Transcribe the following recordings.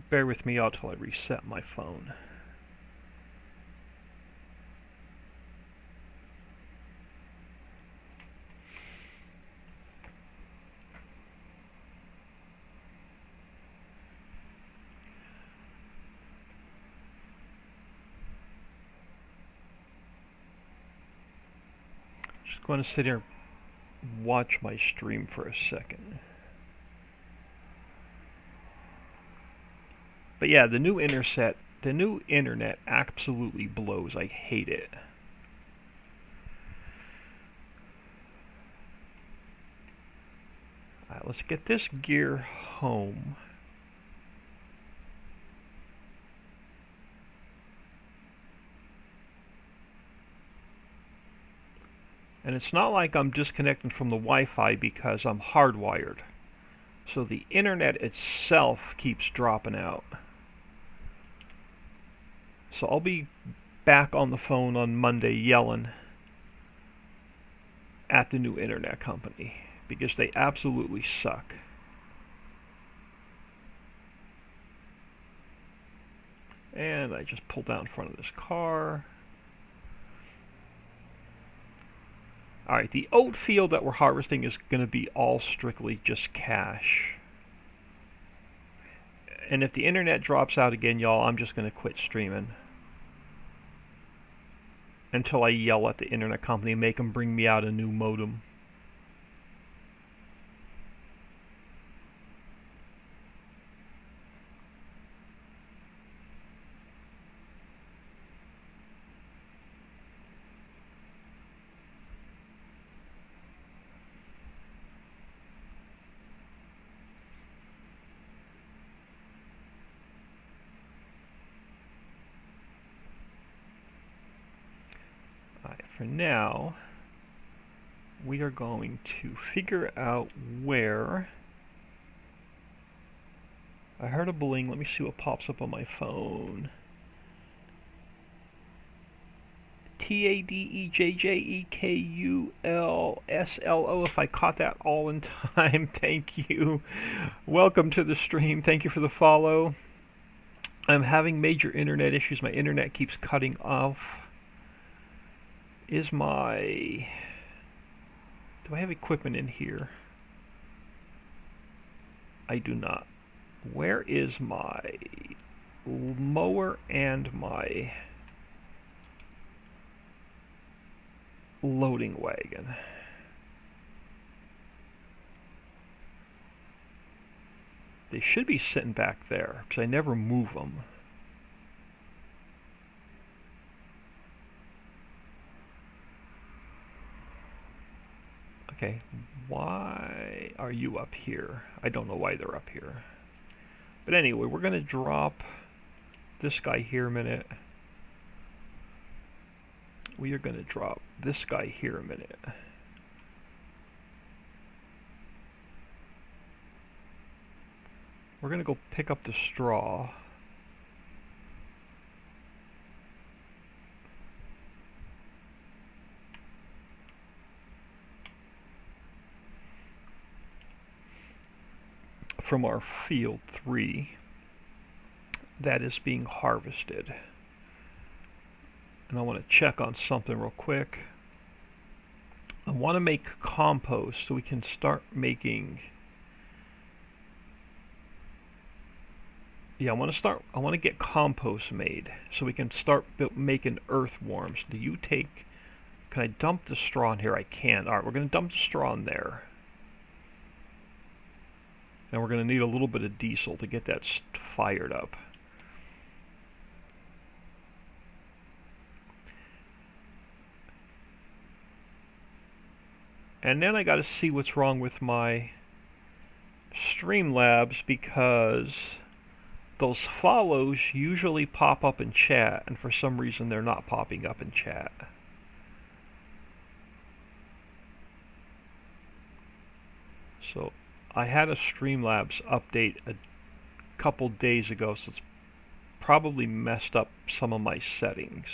Bear with me until I reset my phone. Just going to sit here and watch my stream for a second. But yeah, the new internet absolutely blows. I hate it. Alright, let's get this gear home. And it's not like I'm disconnecting from the Wi-Fi because I'm hardwired. So the internet itself keeps dropping out. So I'll be back on the phone on Monday yelling at the new internet company because they absolutely suck. And I just pulled out in front of this car. Alright, the oat field that we're harvesting is going to be all strictly just cash. And if the internet drops out again, y'all, I'm just going to quit streaming. Until I yell at the internet company and make them bring me out a new modem. For now, we are going to figure out where... I heard a bling. Let me see what pops up on my phone. TADEJJEKULSLO. If I caught that all in time, thank you. Welcome to the stream. Thank you for the follow. I'm having major internet issues. My internet keeps cutting off. Do I have equipment in here? I do not. Where is my mower and my loading wagon? They should be sitting back there because I never move them. Okay, why are you up here? I don't know why they're up here. But anyway, we're going to drop this guy here a minute. We are going to drop this guy here a minute. We're going to go pick up the straw. From our field 3 that is being harvested. And I want to check on something real quick. I want to make compost so we can start making... Yeah, I want to get compost made so we can start making earthworms. Can I dump the straw in here? I can. Alright, we're going to dump the straw in there. And we're going to need a little bit of diesel to get that fired up. And then I got to see what's wrong with my Streamlabs because those follows usually pop up in chat, and for some reason they're not popping up in chat. So I had a Streamlabs update a couple days ago, so it's probably messed up some of my settings.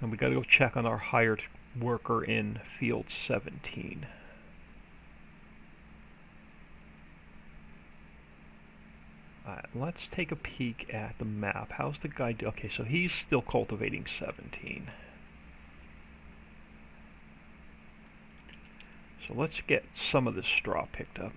And we got to go check on our hired worker in field 17. Alright, let's take a peek at the map. How's the guy do? Okay, so he's still cultivating 17. So let's get some of this straw picked up.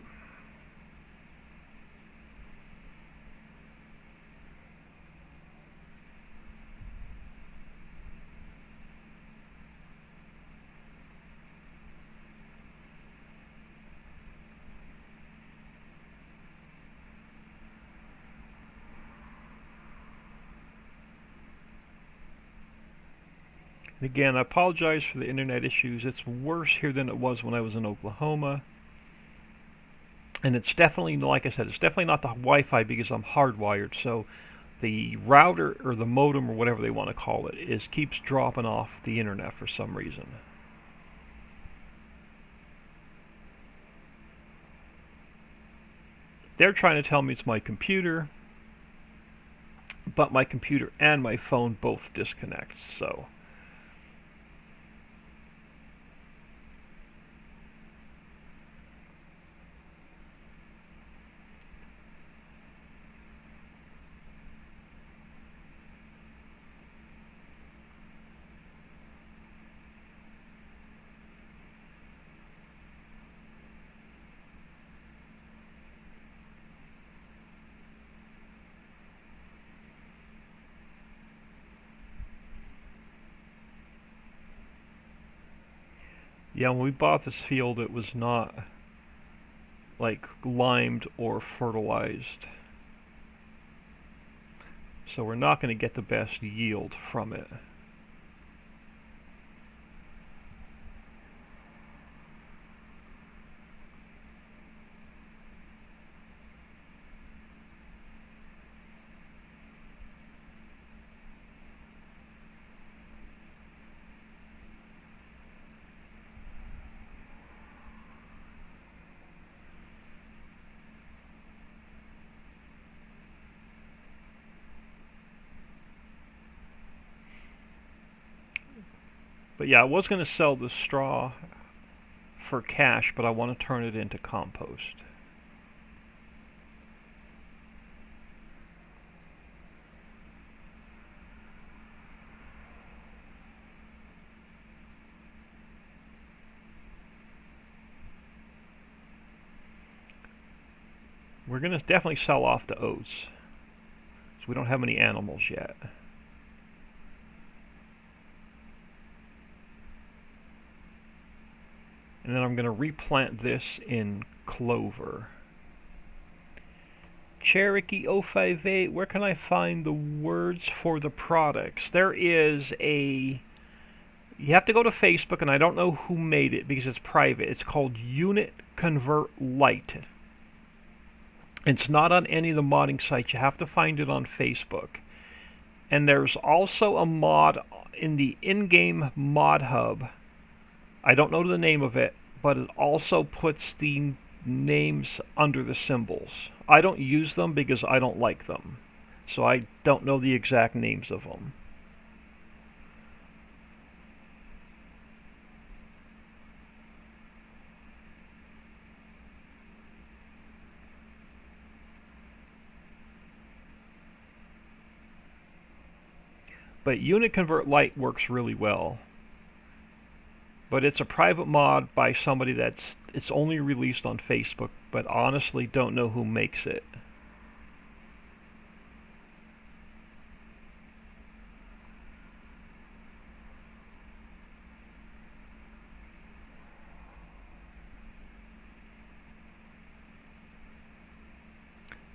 Again, I apologize for the internet issues. It's worse here than it was when I was in Oklahoma. And it's definitely, like I said, it's definitely not the Wi-Fi because I'm hardwired. So the router or the modem or whatever they want to call it keeps dropping off the internet for some reason. They're trying to tell me it's my computer, but my computer and my phone both disconnect, so... Yeah, when we bought this field, it was not, like, limed or fertilized. So we're not going to get the best yield from it. But yeah, I was going to sell the straw for cash, but I want to turn it into compost. We're going to definitely sell off the oats, so we don't have any animals yet. And then I'm going to replant this in clover. Cherokee 058, where can I find the words for the products? There is a... You have to go to Facebook, and I don't know who made it because it's private. It's called Unit Convert Lite. It's not on any of the modding sites. You have to find it on Facebook. And there's also a mod in the in-game mod hub. I don't know the name of it, but it also puts the names under the symbols. I don't use them because I don't like them. So I don't know the exact names of them. But Unit Convert Lite works really well. But it's a private mod by somebody it's only released on Facebook, but honestly don't know who makes it.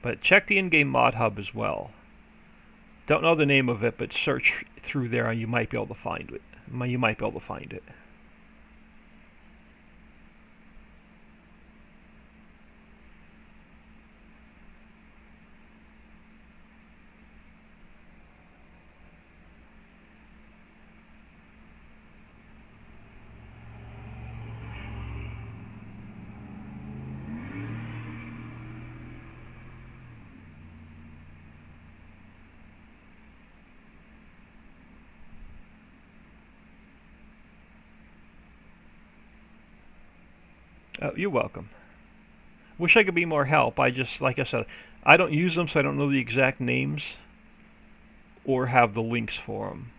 But check the in-game mod hub as well. Don't know the name of it, but search through there and you might be able to find it. You might be able to find it. You're welcome. Wish I could be more help. I just, like I said, I don't use them, so I don't know the exact names or have the links for them.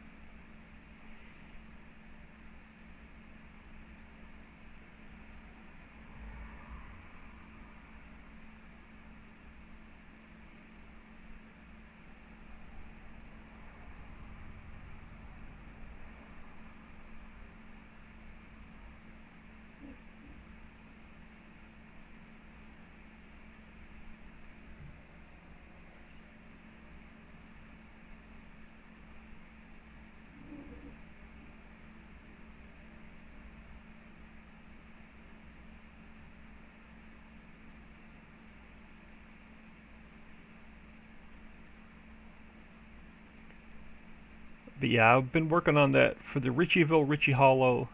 But yeah, I've been working on that for the Ritchieville, Ritchie Hollow,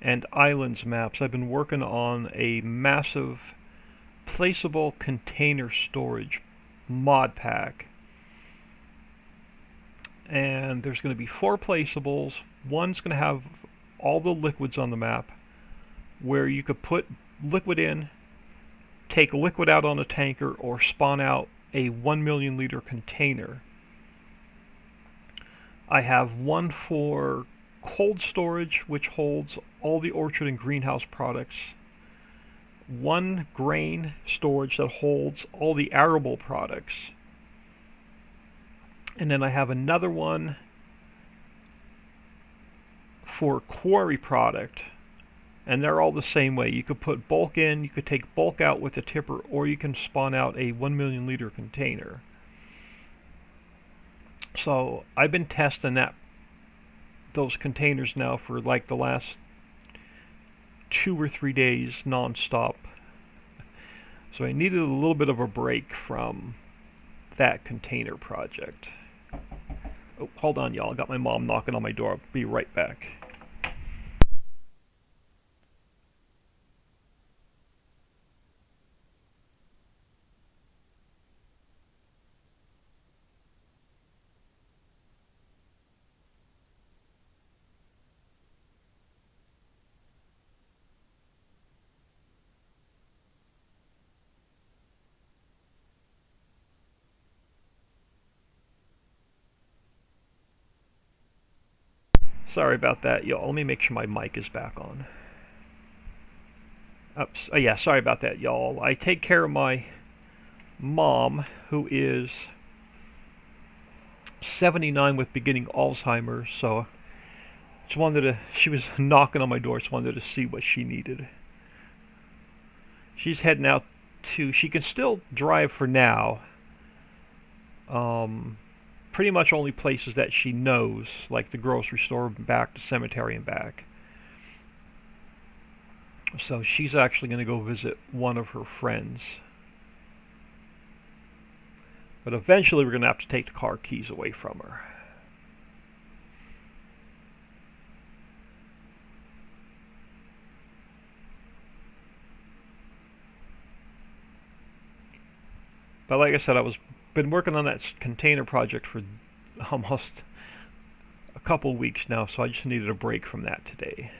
and Islands maps. I've been working on a massive placeable container storage mod pack. And there's going to be 4 placeables. One's going to have all the liquids on the map, where you could put liquid in, take liquid out on a tanker, or spawn out a 1 million liter container. I have one for cold storage, which holds all the orchard and greenhouse products. One grain storage that holds all the arable products. And then I have another one for quarry product. And they're all the same way. You could put bulk in, you could take bulk out with a tipper, or you can spawn out a 1 million liter container. So I've been testing those containers now for like the last 2 or 3 days non-stop. So I needed a little bit of a break from that container project. Oh, hold on, y'all. I got my mom knocking on my door. I'll be right back. Sorry about that, y'all. Let me make sure my mic is back on. Oops. Oh, yeah, sorry about that, y'all. I take care of my mom, who is 79 with beginning Alzheimer's, so she was knocking on my door, just wanted to see what she needed. She's heading out she can still drive for now. Pretty much only places that she knows, like the grocery store, back to cemetery and back. So she's actually going to go visit one of her friends. But eventually we're going to have to take the car keys away from her. But like I said, been working on that container project for almost a couple weeks now, so I just needed a break from that today.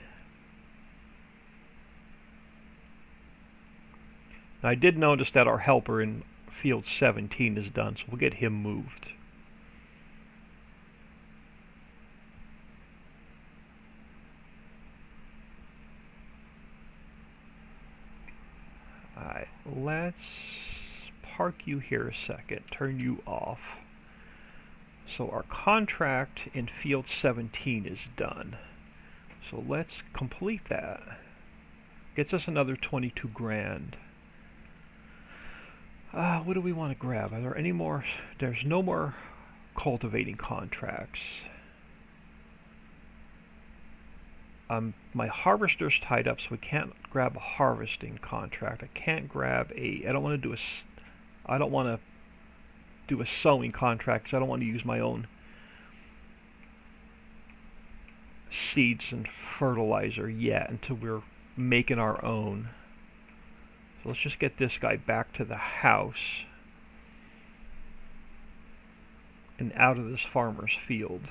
Now, I did notice that our helper in field 17 is done, so we'll get him moved. Alright, let's park you here a second, turn you off. So our contract in field 17 is done. So let's complete that. Gets us another 22 grand. What do we want to grab? Are there any more? There's no more cultivating contracts. My harvester's tied up, so we can't grab a harvesting contract. I can't grab I don't want to do a sowing contract because I don't want to use my own seeds and fertilizer yet until we're making our own. So let's just get this guy back to the house and out of this farmer's field.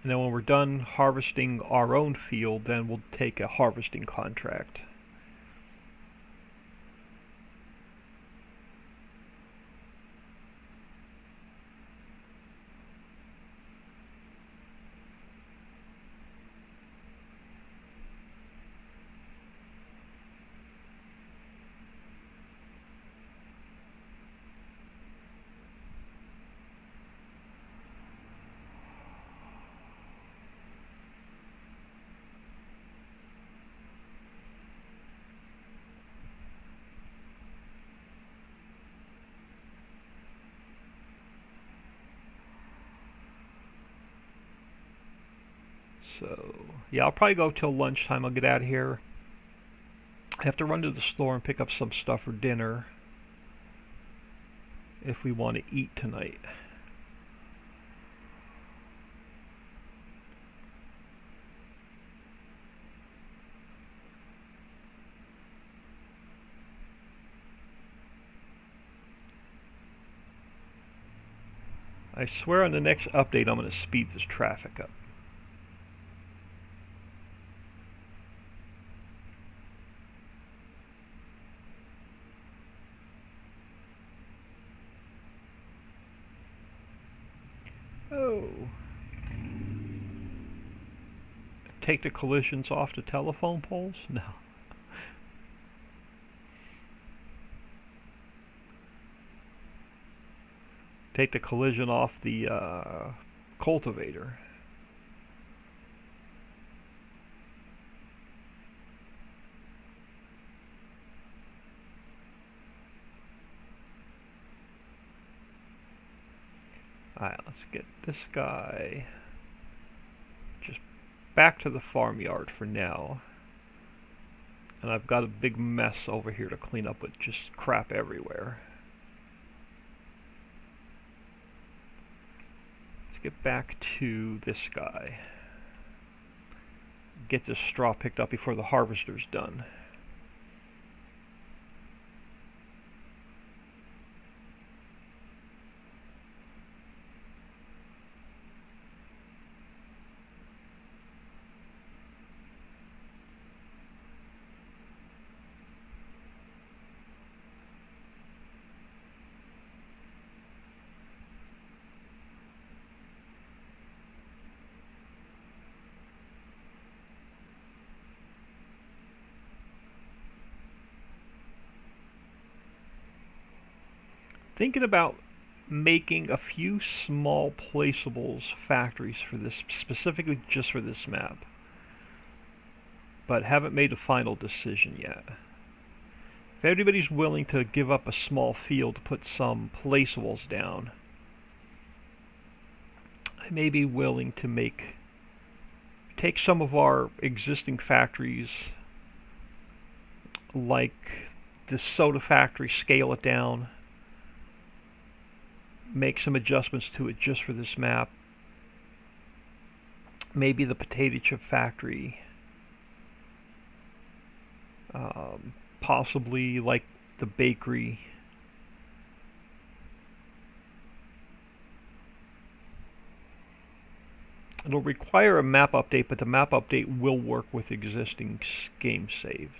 And then when we're done harvesting our own field, then we'll take a harvesting contract. So, yeah, I'll probably go till lunchtime. I'll get out of here. I have to run to the store and pick up some stuff for dinner if we want to eat tonight. I swear on the next update I'm going to speed this traffic up. Oh. Take the collisions off the telephone poles? No. Take the collision off the cultivator. Alright, let's get this guy just back to the farmyard for now. And I've got a big mess over here to clean up with just crap everywhere. Let's get back to this guy. Get this straw picked up before the harvester's done. Thinking about making a few small placeables factories for this, specifically just for this map, but haven't made a final decision yet. If anybody's willing to give up a small field to put some placeables down, I may be willing to take some of our existing factories, like this soda factory, scale it down, make some adjustments to it just for this map. Maybe the potato chip factory, possibly like the bakery. It'll require a map update, but the map update will work with existing game saves.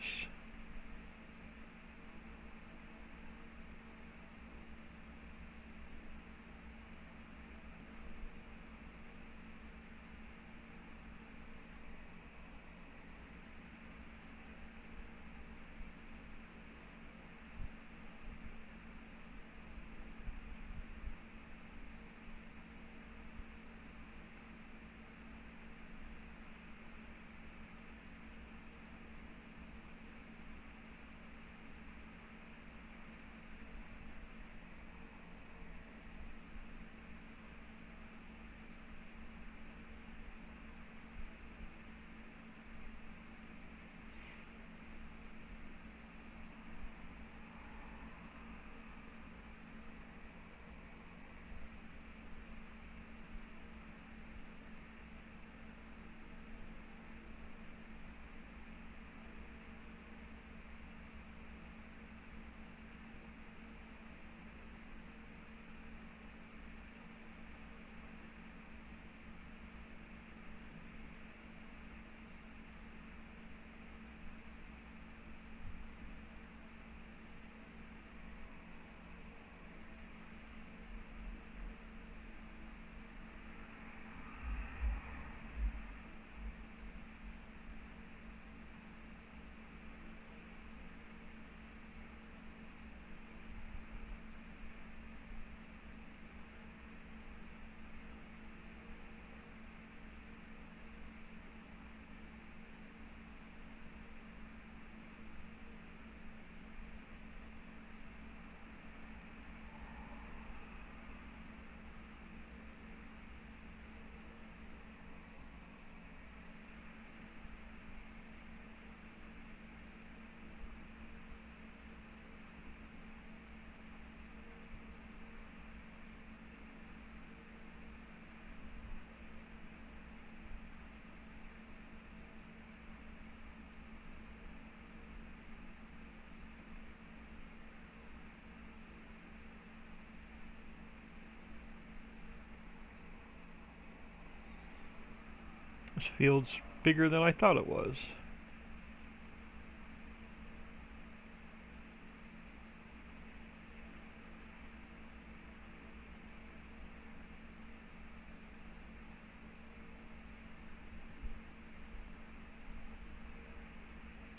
This field's bigger than I thought it was.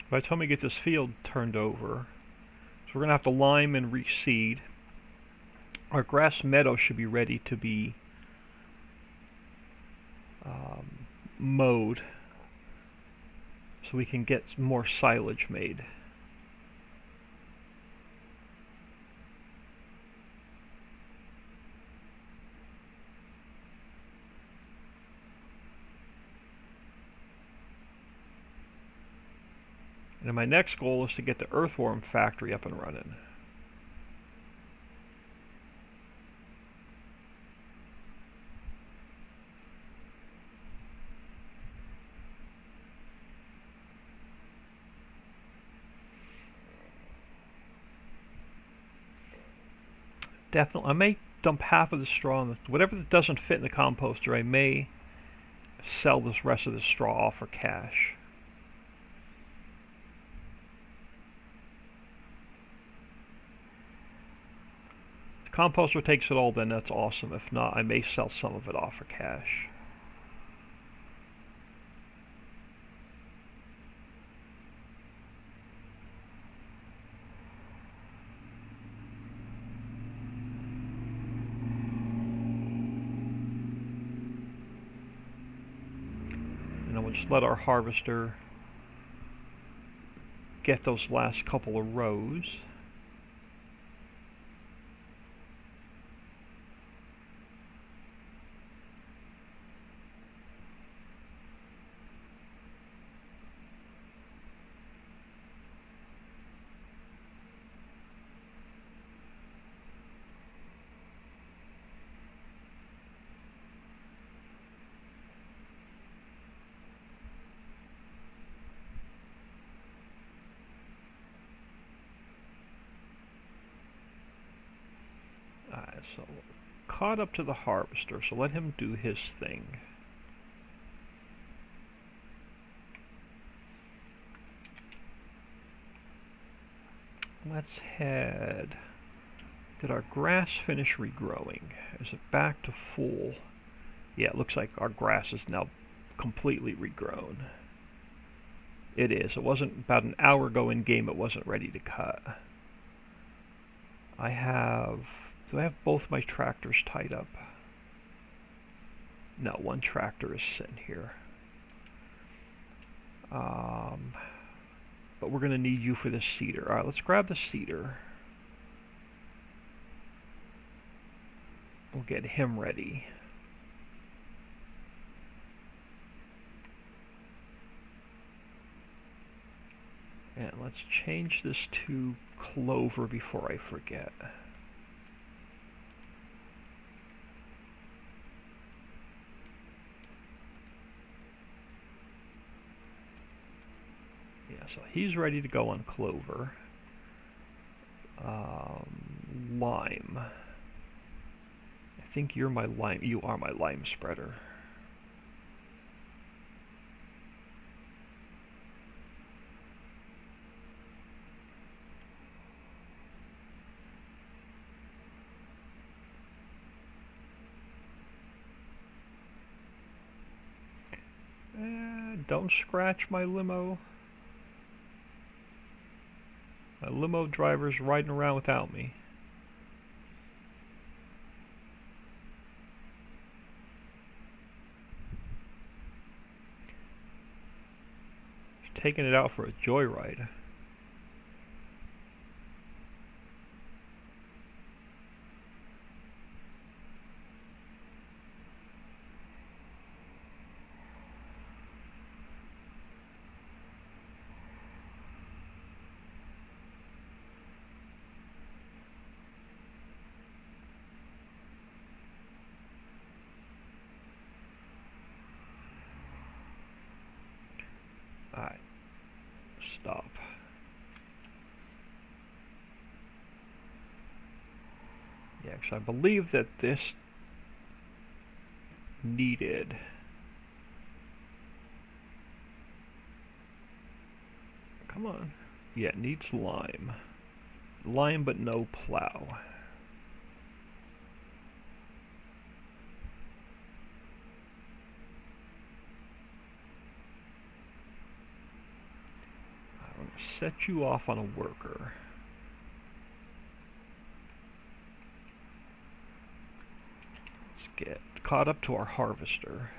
By the time we get this field turned over, so we're going to have to lime and reseed. Our grass meadow should be ready to be mowed so we can get more silage made. And my next goal is to get the earthworm factory up and running. Definitely, I may dump half of the straw in the, whatever that doesn't fit in the composter. I may sell this rest of the straw off for cash. If the composter takes it all, then that's awesome. If not, I may sell some of it off for cash. And we'll just let our harvester get those last couple of rows. So caught up to the harvester, so let him do his thing. Let's head. Did our grass finish regrowing? Is it back to full? Yeah, it looks like our grass is now completely regrown. It is. It wasn't about an hour ago in game, it wasn't ready to cut. Do I have both my tractors tied up? No, one tractor is sitting here. But we're going to need you for this cedar. Alright, let's grab the cedar. We'll get him ready. And let's change this to clover before I forget. Yeah, so he's ready to go on clover. Lime. I think you're my lime. You are my lime spreader. Don't scratch my limo. My limo driver's riding around without me. He's taking it out for a joyride. Alright, stop. Yeah, because I believe that this needed Come on. Yeah, it needs lime. Lime but no plow. I'm going to set you off on a worker. Let's get caught up to our harvester.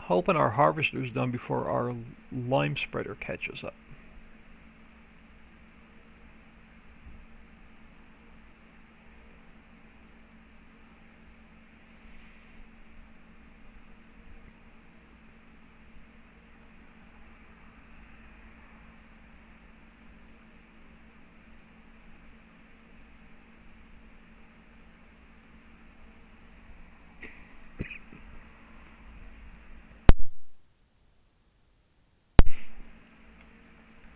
Hoping our harvester's done before our lime spreader catches up.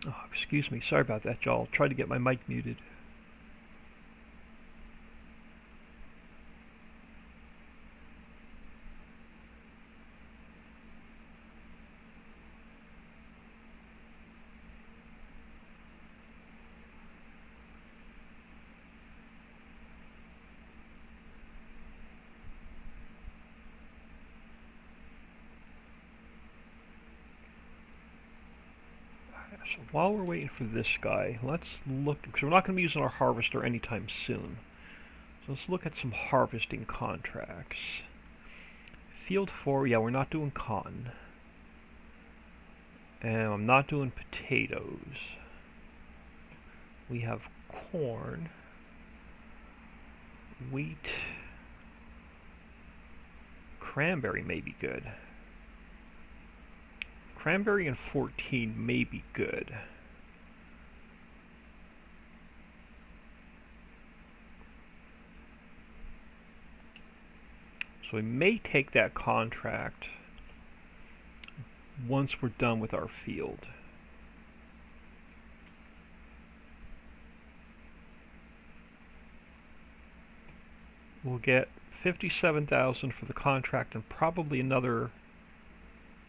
Oh, excuse me. Sorry about that, y'all. Try to get my mic muted. So while we're waiting for this guy, let's look, because we're not going to be using our harvester anytime soon. So let's look at some harvesting contracts. Field 4, yeah, we're not doing cotton. And I'm not doing potatoes. We have corn, wheat, cranberry may be good. Cranberry in 14 may be good. So we may take that contract once we're done with our field. We'll get 57,000 for the contract and probably another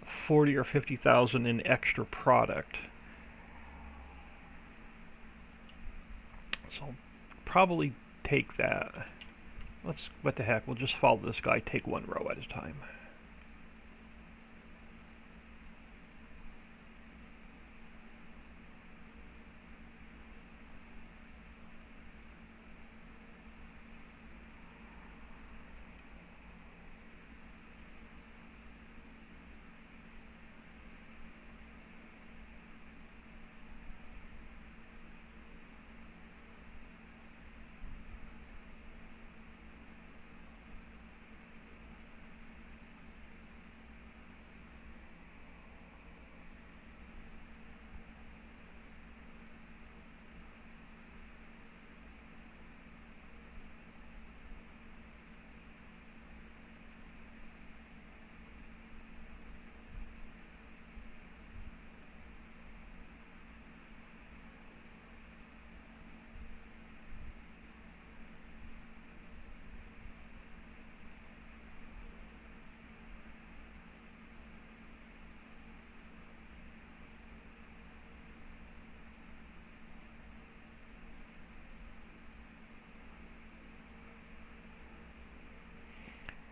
40 or 50,000 in extra product. So I'll probably take that. What the heck, we'll just follow this guy, take one row at a time.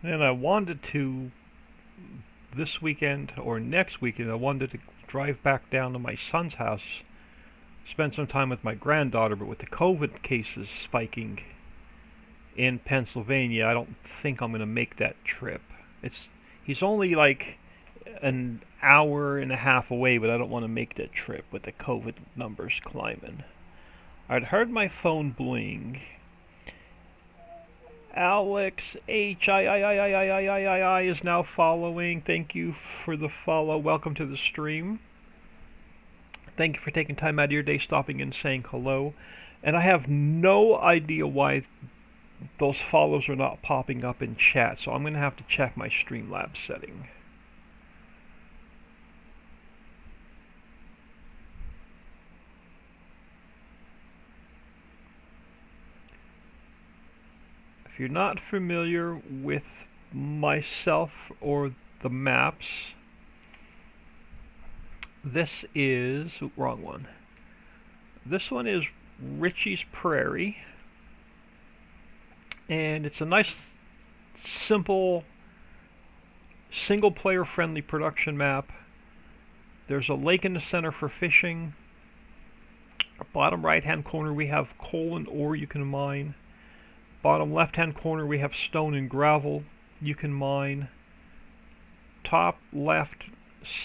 And I wanted to, this weekend or next weekend, I wanted to drive back down to my son's house, spend some time with my granddaughter, but with the COVID cases spiking in Pennsylvania, I don't think I'm going to make that trip. He's only like an hour and a half away, but I don't want to make that trip with the COVID numbers climbing. I'd heard my phone bling. Alex HIIIIIIII is now following. Thank you for the follow. Welcome to the stream. Thank you for taking time out of your day, stopping in, saying hello. And I have no idea why those follows are not popping up in chat, so I'm going to have to check my Streamlabs setting. If you're not familiar with myself or the maps, this is, wrong one. This one is Riccis Prairie, and it's a nice, simple, single-player friendly production map. There's a lake in the center for fishing. Bottom right-hand corner we have coal and ore you can mine. Bottom left-hand corner we have stone and gravel you can mine. Top left,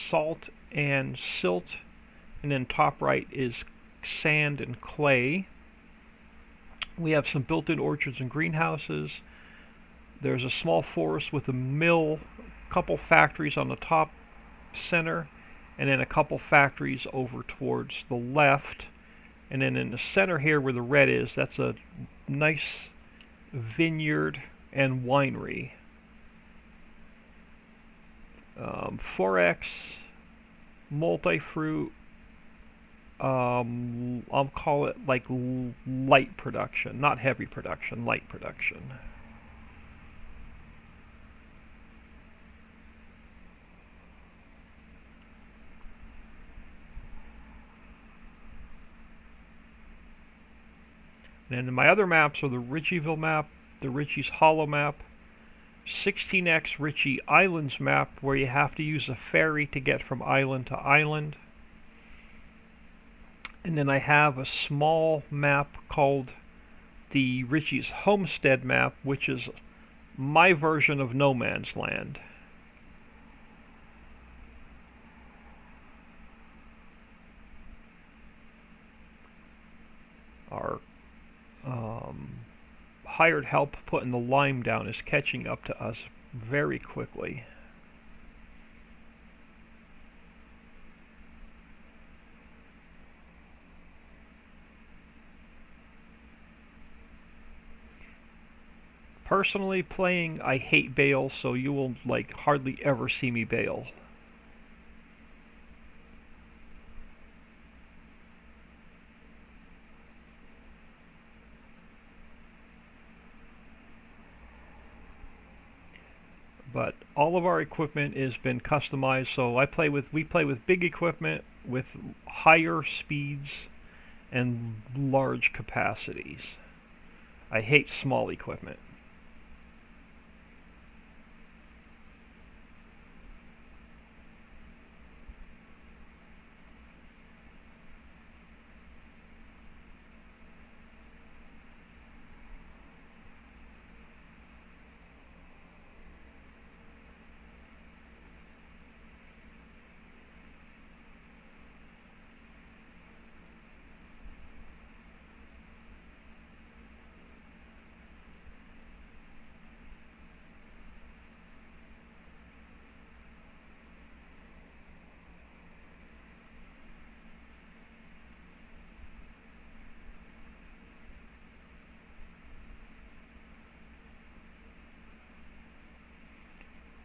salt and silt, and then top right is sand and clay. We have some built-in orchards and greenhouses. There's a small forest with a mill, a couple factories on the top center, and then a couple factories over towards the left. And then in the center here where the red is, that's a nice vineyard and winery. Forex, multi-fruit, I'll call it like light production, not heavy production, light production. And then my other maps are the Ritchieville map, the Ritchie's Hollow map, 16x Ritchie Islands map, where you have to use a ferry to get from island to island. And then I have a small map called the Ritchie's Homestead map, which is my version of No Man's Land. Our hired help putting the lime down is catching up to us very quickly. Personally playing, I hate bale, so you will like hardly ever see me bale. But all of our equipment has been customized, so we play with big equipment with higher speeds and large capacities. I hate small equipment.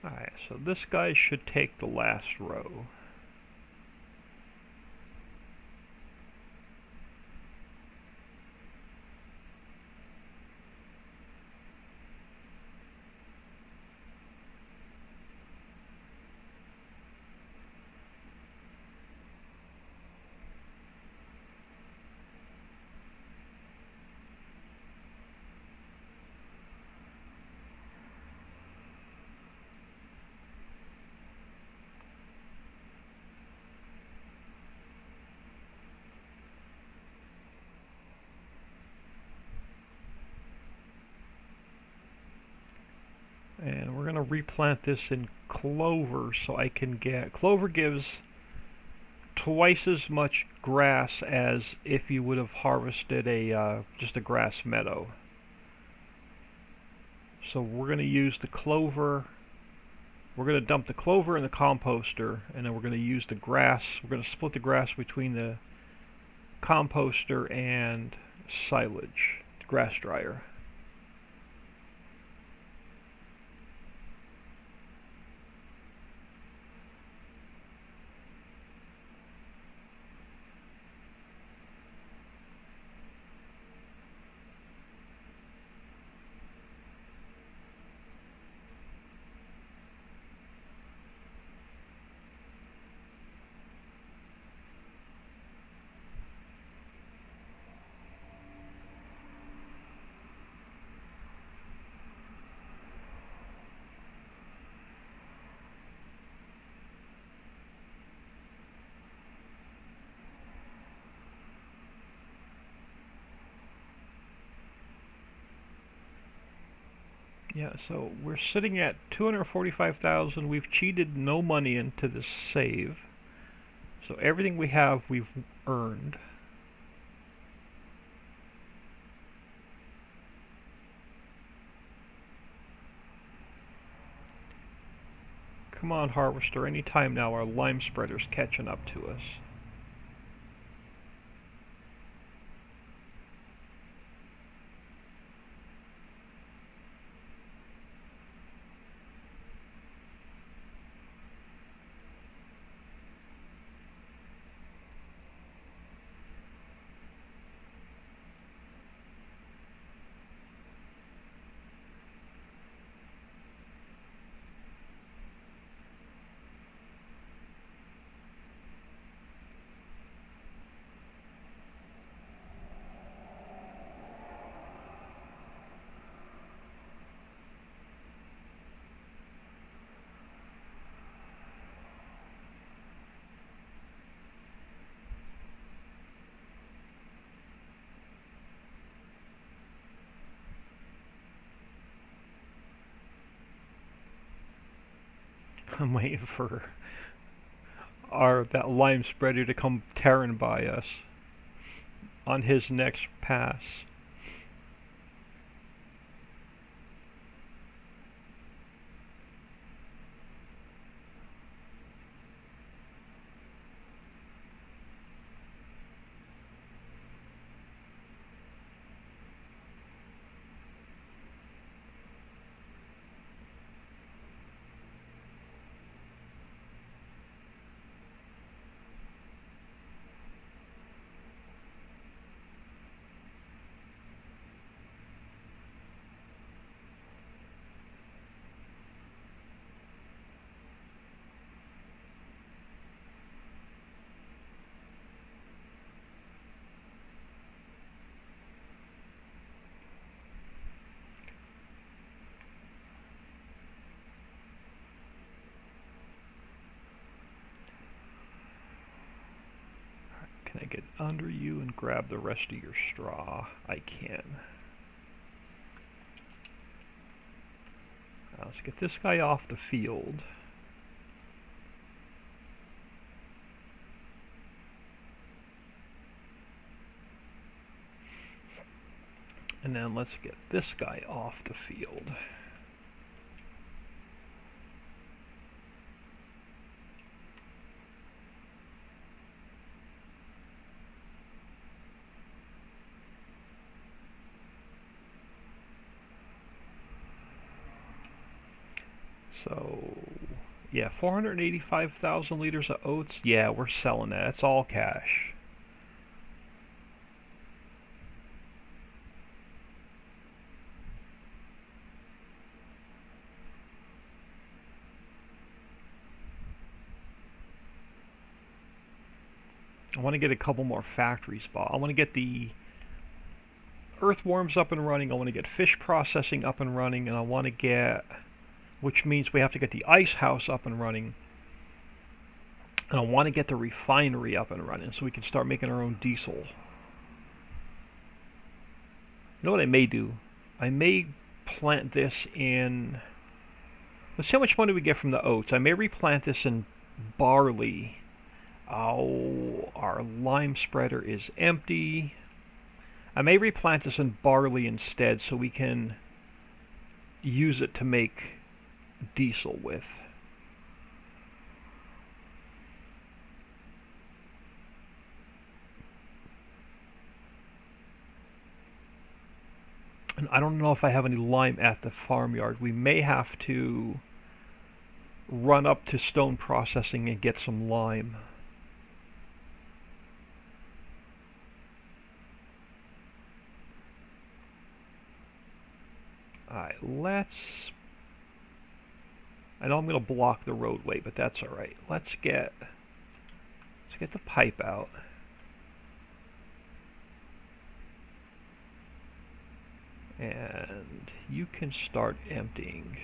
Alright, so this guy should take the last row. And we're going to replant this in clover so I can get... Clover gives twice as much grass as if you would have harvested a just a grass meadow. So we're going to use the clover. We're going to dump the clover in the composter, and then we're going to use the grass. We're going to split the grass between the composter and silage, the grass dryer. Yeah, so we're sitting at 245,000. We've cheated no money into this save. So everything we have, we've earned. Come on, harvester, any time now. Our lime spreader's catching up to us. I'm waiting for that lime spreader to come tearing by us on his next pass. Can I get under you and grab the rest of your straw? I can. Now let's get this guy off the field. And then let's get this guy off the field. So, yeah, 485,000 liters of oats. Yeah, we're selling that. It's all cash. I want to get a couple more factory spots. I want to get the earthworms up and running. I want to get fish processing up and running, and I want to get, which means we have to get the ice house up and running. And I want to get the refinery up and running so we can start making our own diesel. You know what I may do? I may plant this in Let's see how much money we get from the oats. I may replant this in barley. Oh, our lime spreader is empty. I may replant this in barley instead so we can use it to make diesel with. And I don't know if I have any lime at the farmyard. We may have to run up to Stone Processing and get some lime. Alright, let's... I know I'm going to block the roadway, but that's alright. Let's get the pipe out. And you can start emptying.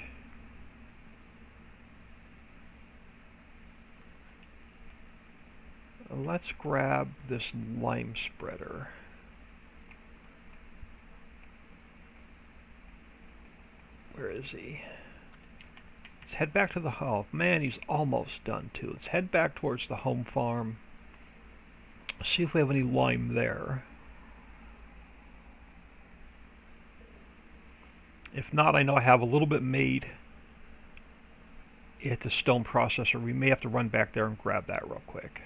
Let's grab this lime spreader. Where is he? Let's head back to the home. Man, he's almost done too. Let's head back towards the home farm. See if we have any lime there. If not, I know I have a little bit made at the stone processor. We may have to run back there and grab that real quick.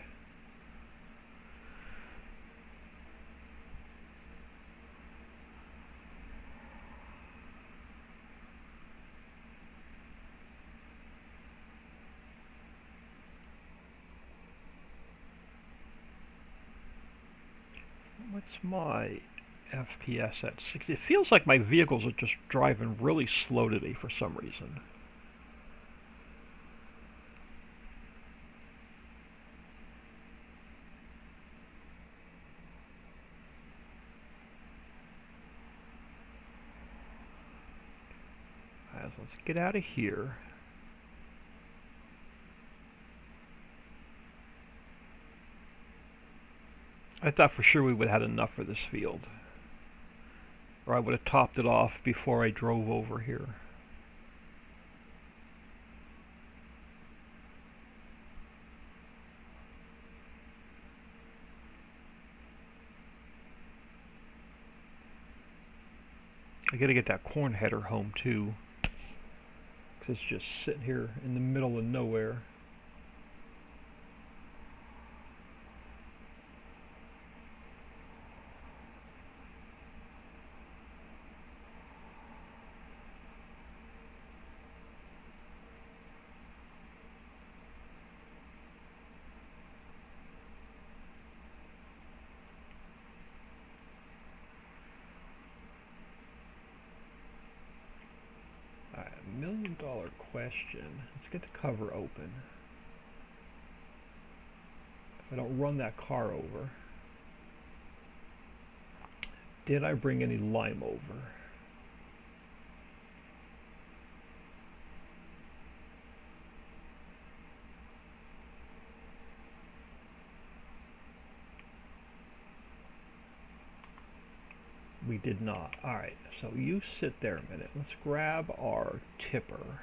What's my FPS at 60? It feels like my vehicles are just driving really slow today for some reason. Let's get out of here. I thought for sure we would have had enough for this field. Or I would have topped it off before I drove over here. I gotta get that corn header home too, because it's just sitting here in the middle of nowhere. $1,000,000 question. Let's get the cover open. If I don't run that car over. Did I bring any lime over? We did not. Alright, so you sit there a minute. Let's grab our tipper.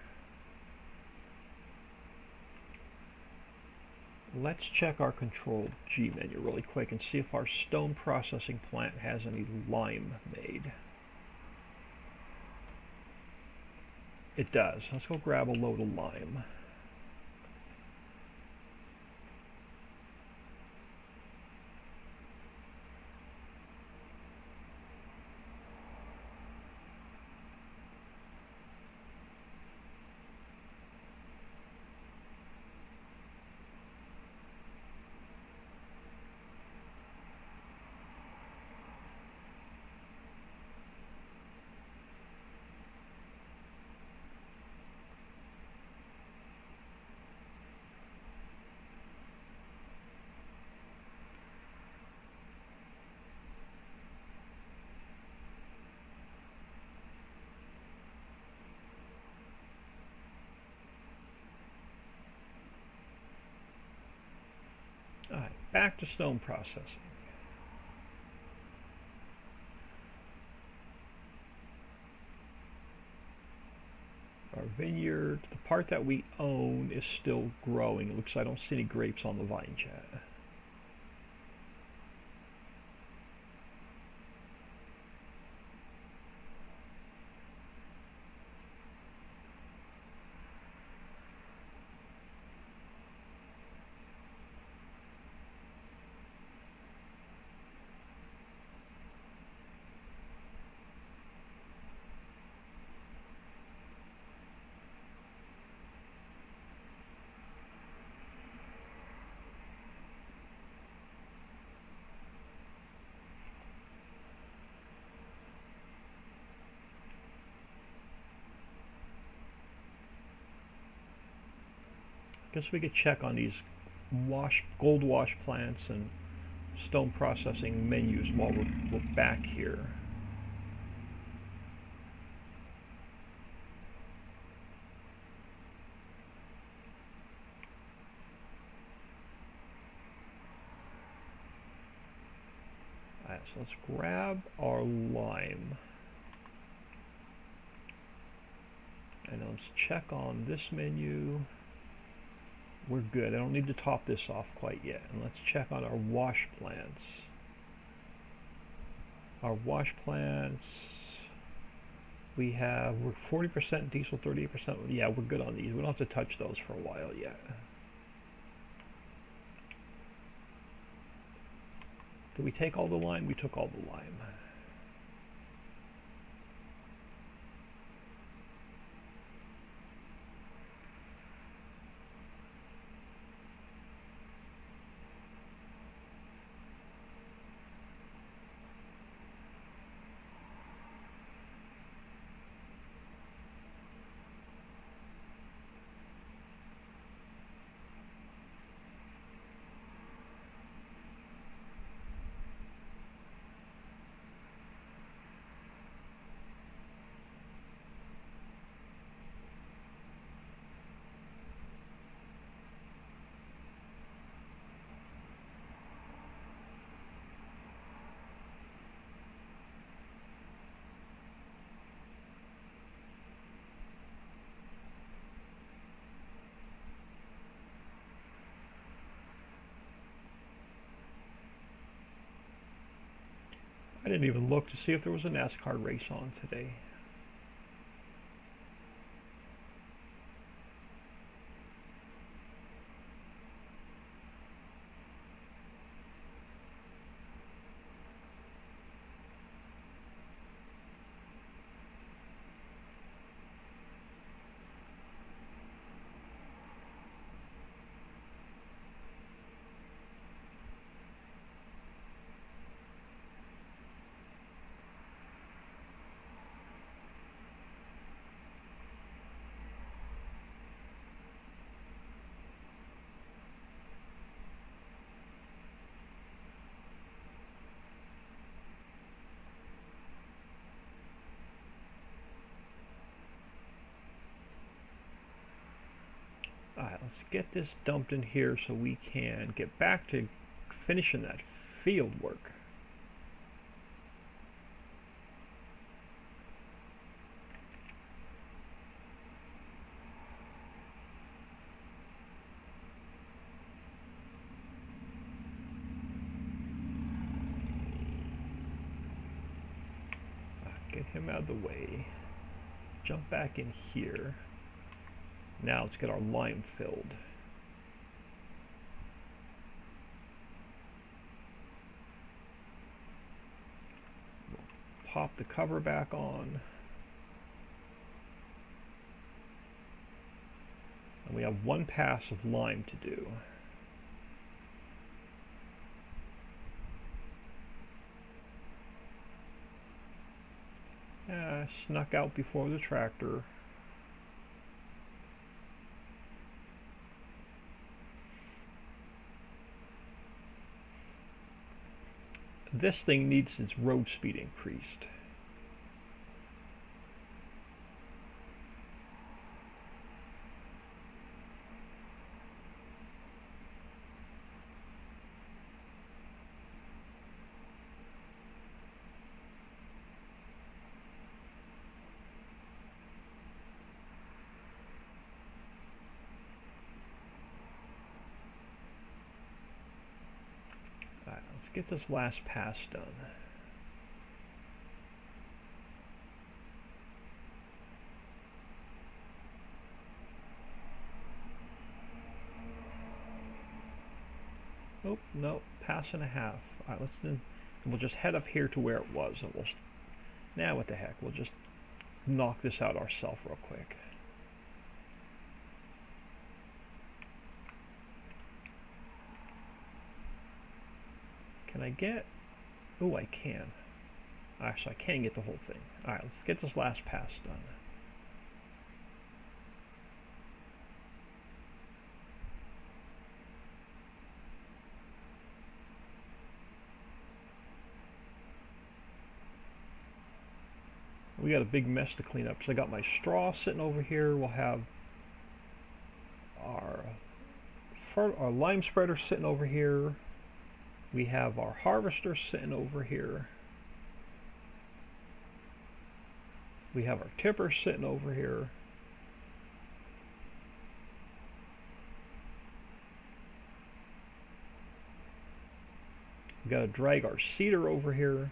Let's check our Control G menu really quick and see if our stone processing plant has any lime made. It does. Let's go grab a load of lime. Alright, back to stone processing. Our vineyard, the part that we own is still growing. It looks like I don't see any grapes on the vine yet. Guess we could check on these gold wash plants and stone processing menus while we're back here. Alright, so let's grab our lime. And let's check on this menu. We're good. I don't need to top this off quite yet. And let's check on our wash plants. Our wash plants, we're 40% diesel, 38%. Yeah, we're good on these. We don't have to touch those for a while yet. Did we take all the lime? We took all the lime. I didn't even look to see if there was a NASCAR race on today. Alright, let's get this dumped in here so we can get back to finishing that field work. Get him out of the way. Jump back in here. Now let's get our lime filled. Pop the cover back on. And we have one pass of lime to do. Snuck out before the tractor. This thing needs its road speed increased. get this last pass done. Oh, no, pass and a half. All right, let's do, we'll just head up here to where it was, and we'll, now what the heck, we'll just knock this out ourselves real quick. Can I get, oh, I can. Actually, I can get the whole thing. All right, let's get this last pass done. We got a big mess to clean up. So I got my straw sitting over here. We'll have our lime spreader sitting over here. We have our harvester sitting over here. We have our tipper sitting over here. We got to drag our seeder over here.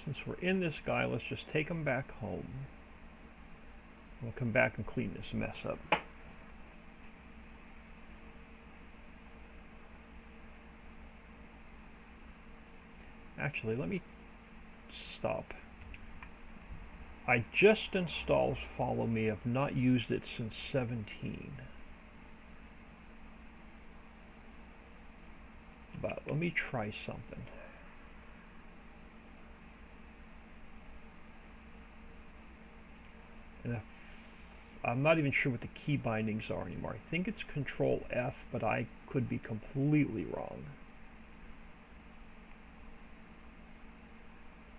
Since we're in this guy, let's just take him back home. We'll come back and clean this mess up. Actually, let me stop. I just installed Follow Me. I've not used it since 17. But let me try something. And I'm not even sure what the key bindings are anymore. I think it's Control F, but I could be completely wrong.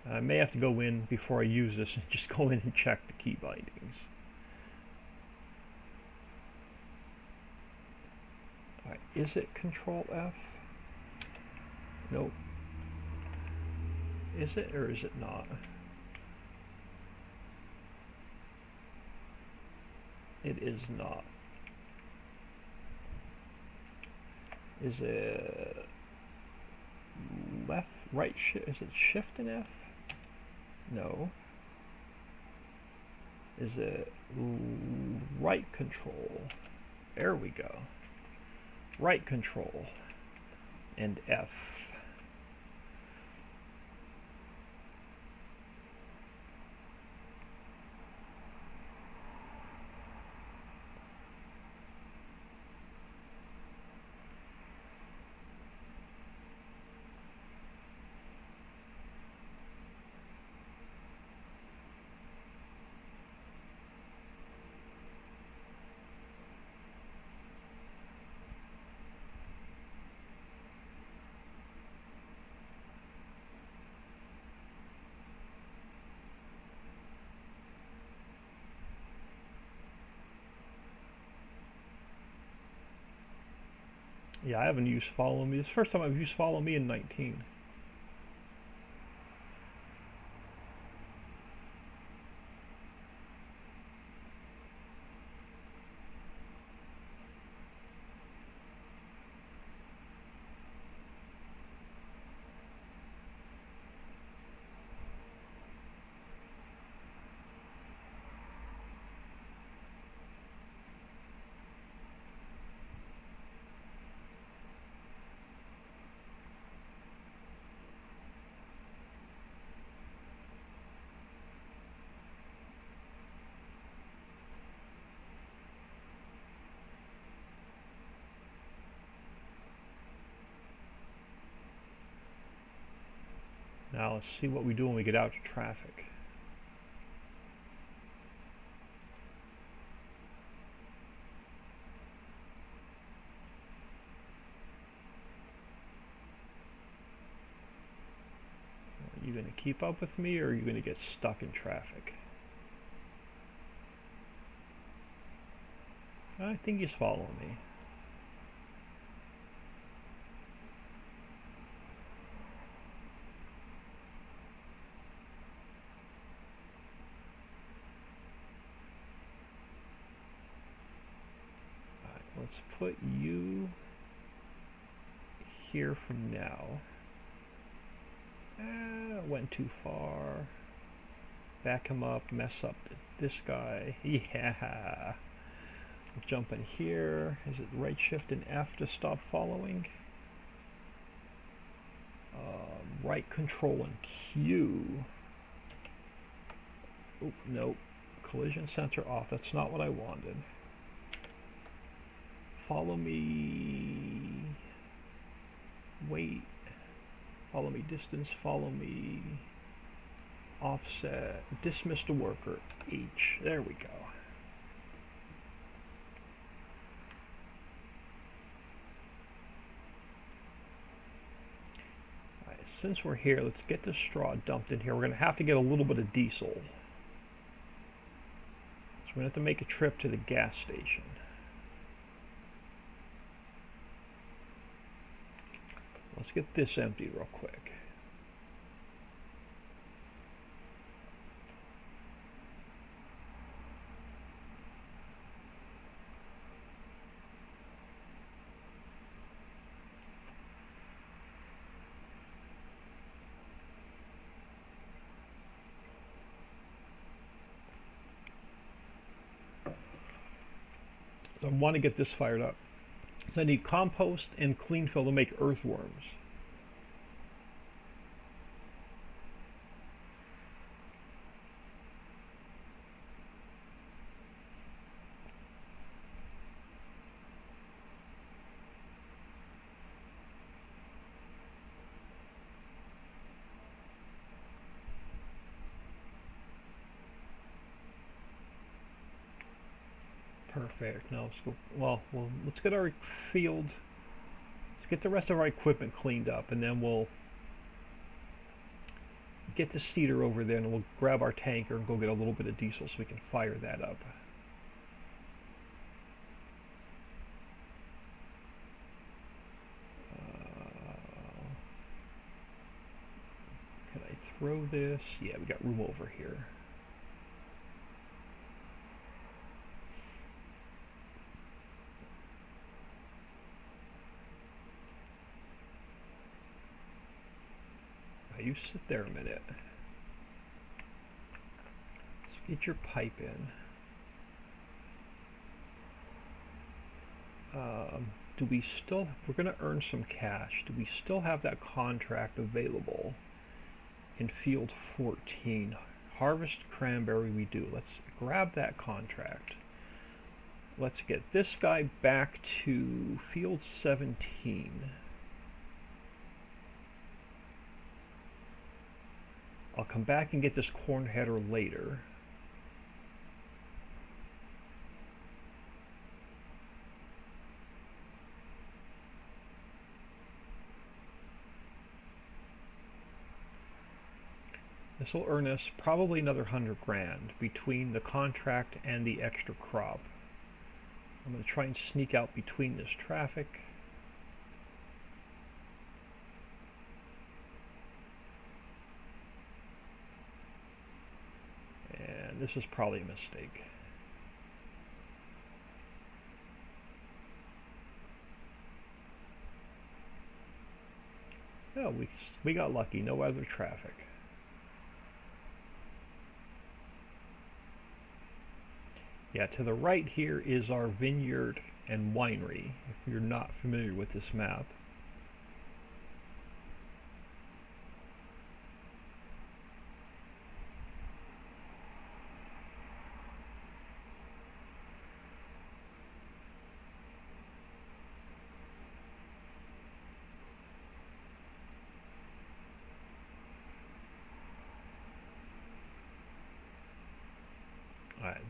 I may have to go in before I use this and just go in and check the key bindings. Alright, is it Control F? Nope. Is it or is it not? It is not. Is it left, right, is it shift and F? No. Is it right control? There we go. Right control and F. Yeah, I haven't used Follow Me. It's the first time I've used Follow Me in 19. Now let's see what we do when we get out to traffic. Are you going to keep up with me, or are you going to get stuck in traffic? I think he's following me. Alright, let's put you here from now. Went too far. Back him up, mess up this guy. Yeah. Jump in here. Is it right shift and F to stop following? Right control and Q. Oh, nope. Collision sensor off. That's not what I wanted. Follow me. Wait. Follow me distance. Follow me. Offset. Dismiss the worker. H. There we go. Since we're here, let's get this straw dumped in here. We're going to have to get a little bit of diesel. So we're going to have to make a trip to the gas station. Let's get this emptied real quick. So I want to get this fired up. So I need compost and clean fill to make earthworms. Perfect. Now let's go. Well, let's get our field. Let's get the rest of our equipment cleaned up, and then we'll get the seeder over there, and we'll grab our tanker and go get a little bit of diesel so we can fire that up. Can I throw this? Yeah, we got room over here. You sit there a minute. Let's get your pipe in. Do we still, we're going to earn some cash. Do we still have that contract available in field 14? Harvest cranberry, we do. Let's grab that contract. Let's get this guy back to field 17. I'll come back and get this corn header later. This will earn us probably another 100 grand between the contract and the extra crop. I'm going to try and sneak out between this traffic. And this is probably a mistake. Oh, we got lucky, no other traffic. Yeah, to the right here is our vineyard and winery, if you're not familiar with this map.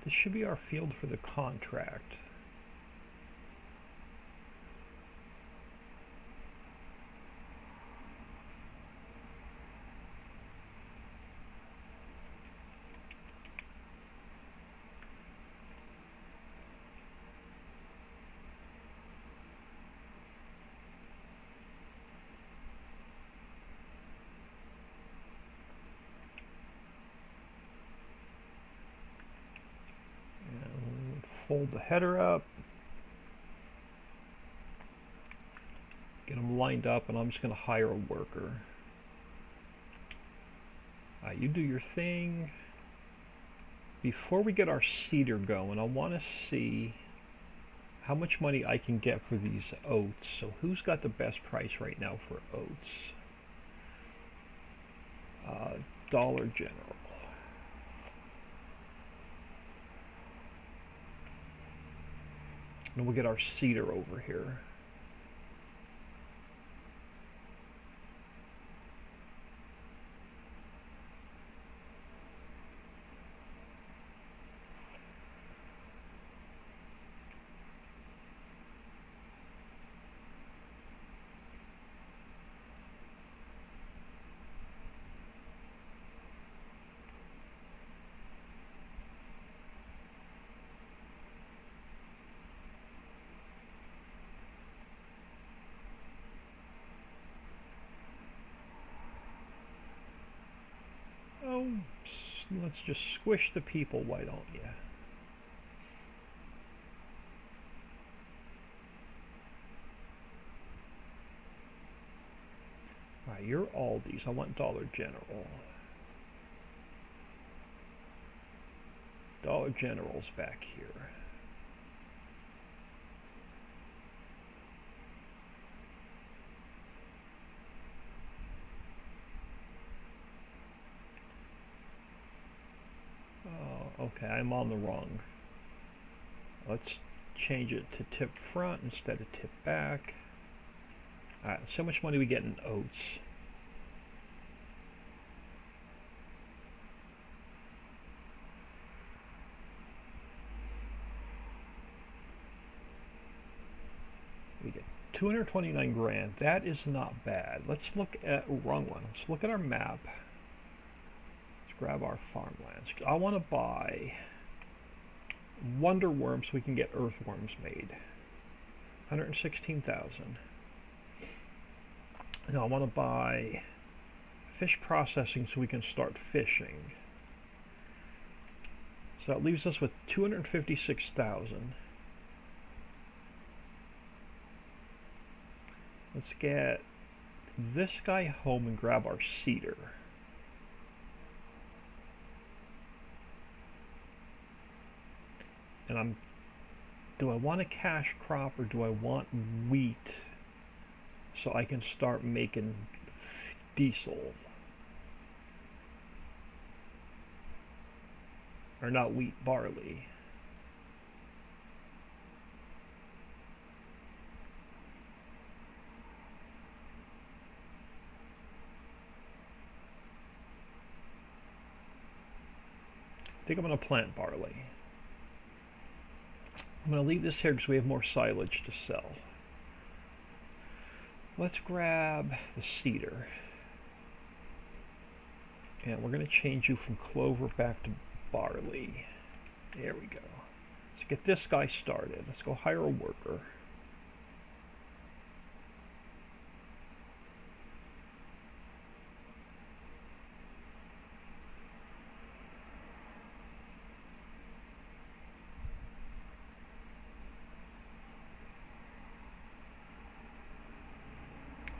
This should be our field for the contract. Fold the header up, get them lined up, and I'm just going to hire a worker. You do your thing. Before we get our seeder going, I want to see how much money I can get for these oats. So who's got the best price right now for oats? Dollar General. And we'll get our seeder over here. Oh, let's just squish the people, why don't you? Alright, you're Aldi's. I want Dollar General. Dollar General's back here. Okay, I'm on the wrong. Let's change it to tip front instead of tip back. Alright, so much money we get in oats. We get 229 grand. That is not bad. Let's look at, wrong one. Let's look at our map. Grab our farmlands. I want to buy wonder worms so we can get earthworms made. 116,000. Now I want to buy fish processing so we can start fishing. So that leaves us with 256,000. Let's get this guy home and grab our cedar. And do I want a cash crop or do I want wheat so I can start making diesel? Or not wheat, barley. I think I'm going to plant barley. I'm going to leave this here because we have more silage to sell. Let's grab the cedar. And we're going to change you from clover back to barley. There we go. Let's get this guy started. Let's go hire a worker.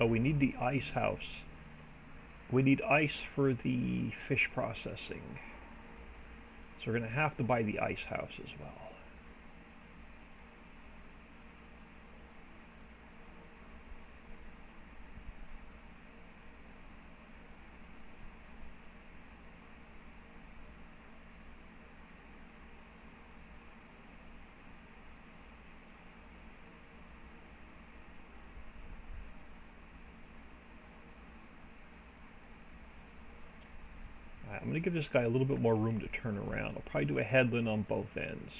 Oh, we need the ice house. We need ice for the fish processing. So we're going to have to buy the ice house as well. I'm going to give this guy a little bit more room to turn around. I'll probably do a headland on both ends.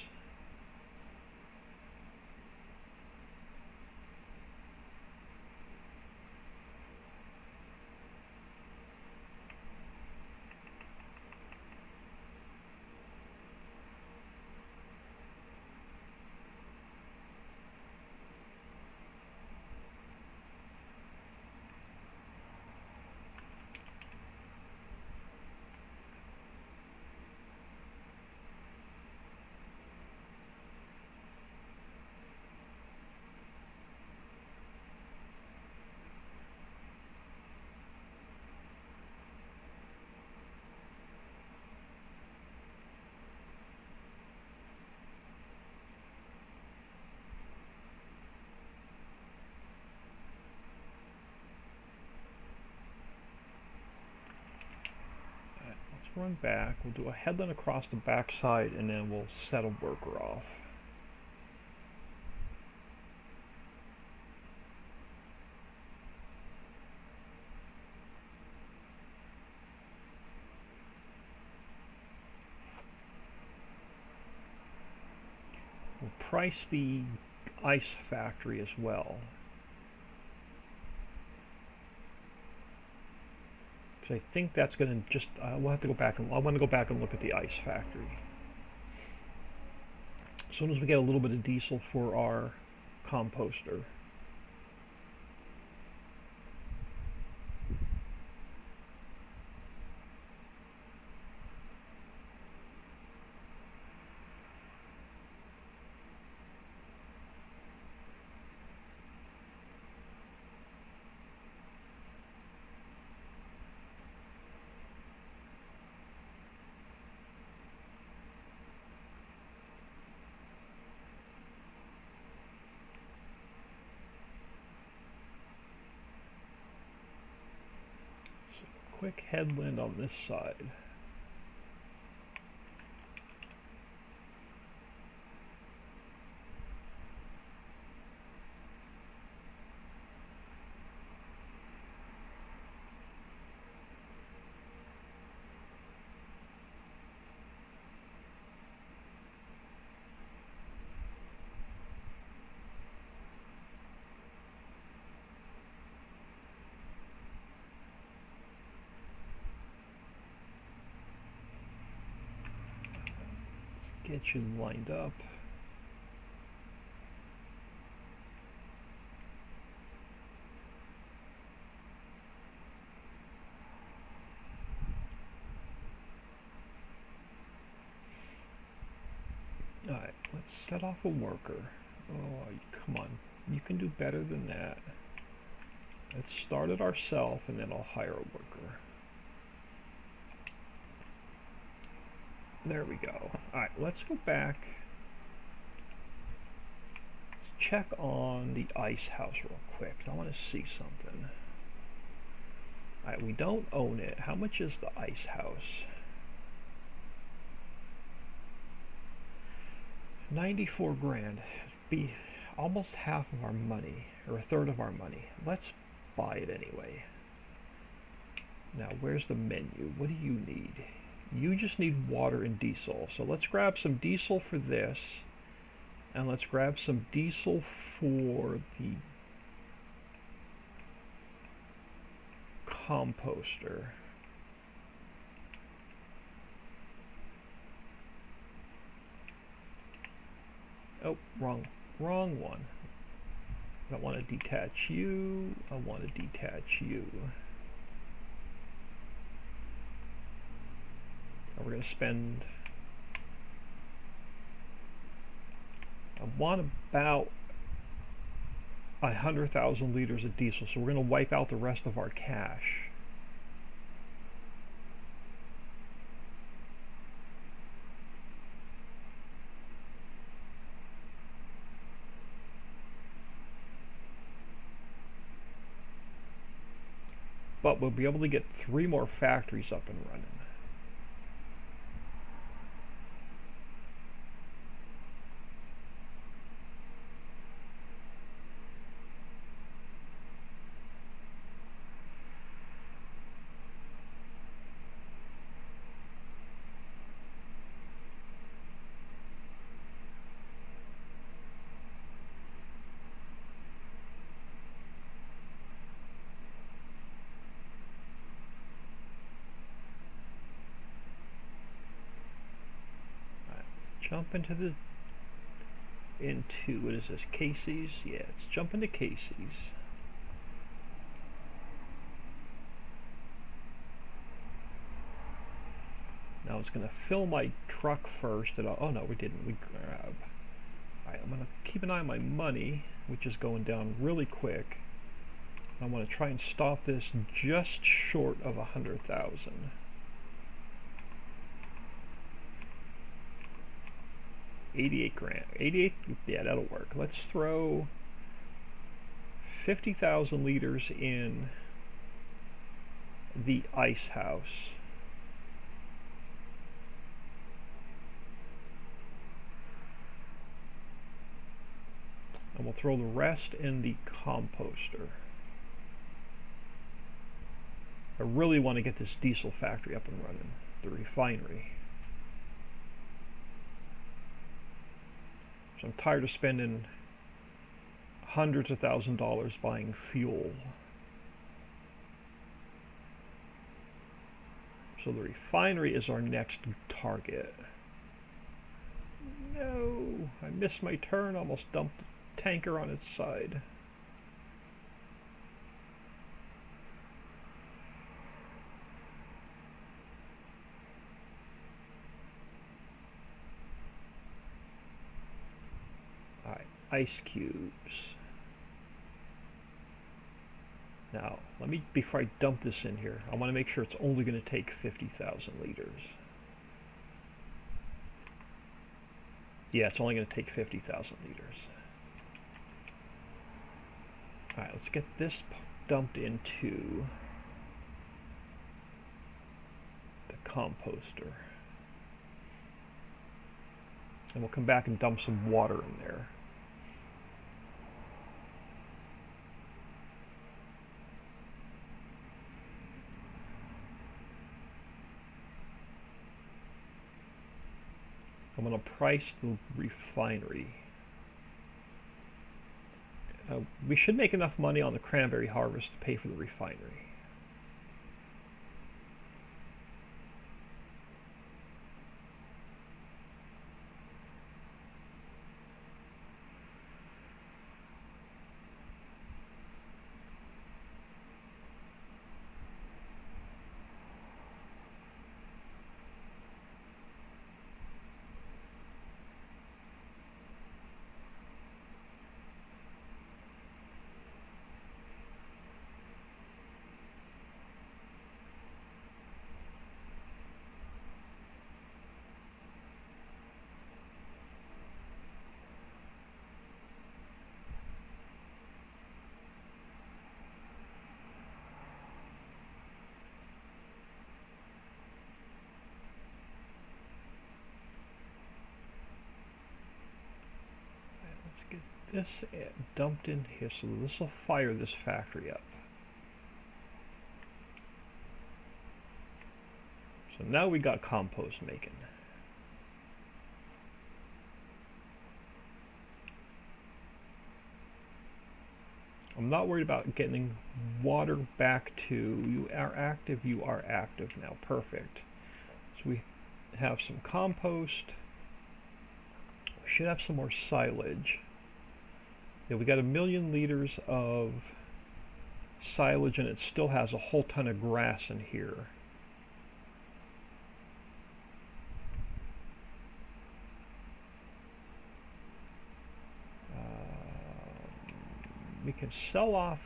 Run back, we'll do a headland across the back side, and then we'll set a worker off. We'll price the ice factory as well. I think that's going to just, we'll have to go back and, I want to go back and look at the ice factory. As soon as we get a little bit of diesel for our composter. Quick headland on this side. Get you lined up. Alright, let's set off a worker. Oh, come on. You can do better than that. Let's start it ourselves, and then I'll hire a worker. There we go. Alright, let's go back. Let's check on the ice house real quick. I want to see something. Alright, we don't own it. How much is the ice house? 94 grand. Be almost half of our money, or a third of our money. Let's buy it anyway. Now, where's the menu? What do you need? You just need water and diesel. So let's grab some diesel for this, and let's grab some diesel for the composter. Oh, wrong one. I don't want to detach you. I want to detach you. And we're going to spend, I want about 100,000 liters of diesel, so we're going to wipe out the rest of our cash. But we'll be able to get 3 more factories up and running. jump into what is this, Casey's? Yeah, let's jump into Casey's. Now it's going to fill my truck first. Oh no, we didn't. We grab. Alright, I'm going to keep an eye on my money, which is going down really quick. I want to try and stop this just short of 100,000. 88 grand. 88, yeah, that'll work. Let's throw 50,000 liters in the ice house. And we'll throw the rest in the composter. I really want to get this diesel factory up and running, the refinery. So I'm tired of spending hundreds of $1,000s buying fuel. So the refinery is our next target. No, I missed my turn, almost dumped the tanker on its side. Alright, ice cubes. Now, before I dump this in here, I want to make sure it's only going to take 50,000 liters. Yeah, it's only going to take 50,000 liters. Alright, let's get this dumped into the composter. And we'll come back and dump some water in there. I'm going to price the refinery. We should make enough money on the cranberry harvest to pay for the refinery. This dumped in here, so this will fire this factory up. So now we got compost making. I'm not worried about getting water back to you are active now. Perfect. So we have some compost. We should have some more silage. Yeah, we got 1,000,000 liters of silage, and it still has a whole ton of grass in here. We can sell off.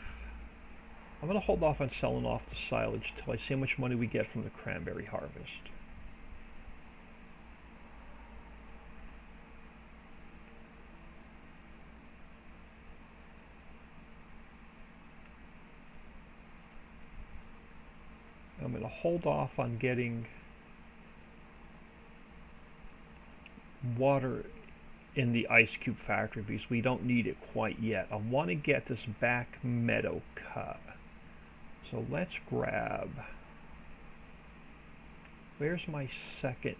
I'm going to hold off on selling off the silage till I see how much money we get from the cranberry harvest. I'm going to hold off on getting water in the ice cube factory because we don't need it quite yet. I want to get this back meadow cut. So let's grab, where's my second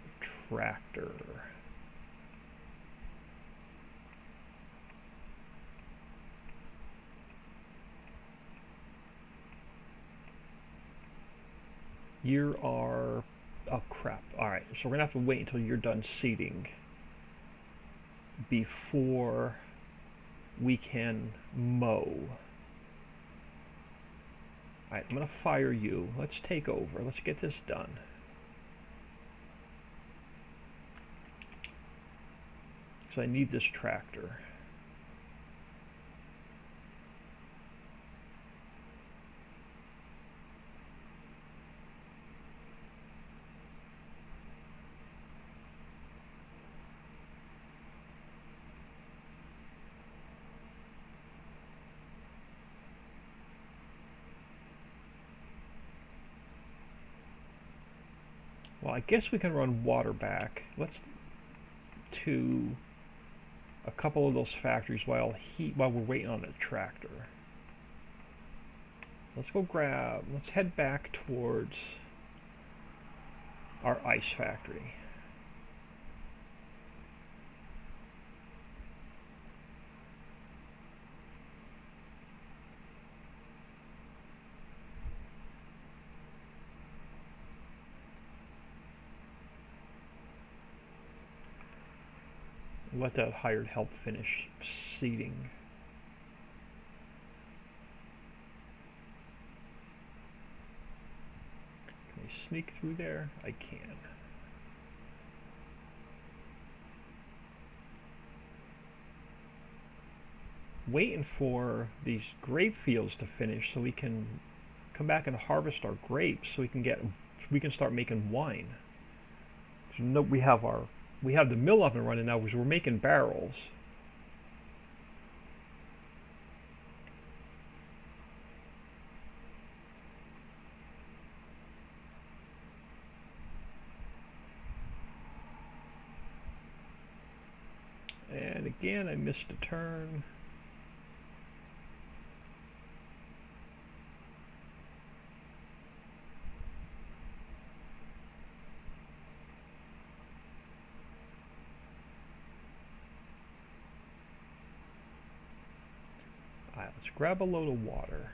tractor? You are, oh crap, alright, so we're going to have to wait until you're done seeding. before we can mow. Alright, I'm going to fire you. Let's take over. Let's get this done. So I need this tractor. Well, I guess we can run water back. Let's to a couple of those factories while we're waiting on the tractor. Let's head back towards our ice factory. Let that hired help finish seeding. Can I sneak through there? I can. Waiting for these grape fields to finish so we can come back and harvest our grapes so we can start making wine. So we have the mill up and running now because we're making barrels. And again, I missed a turn. Alright, let's grab a load of water.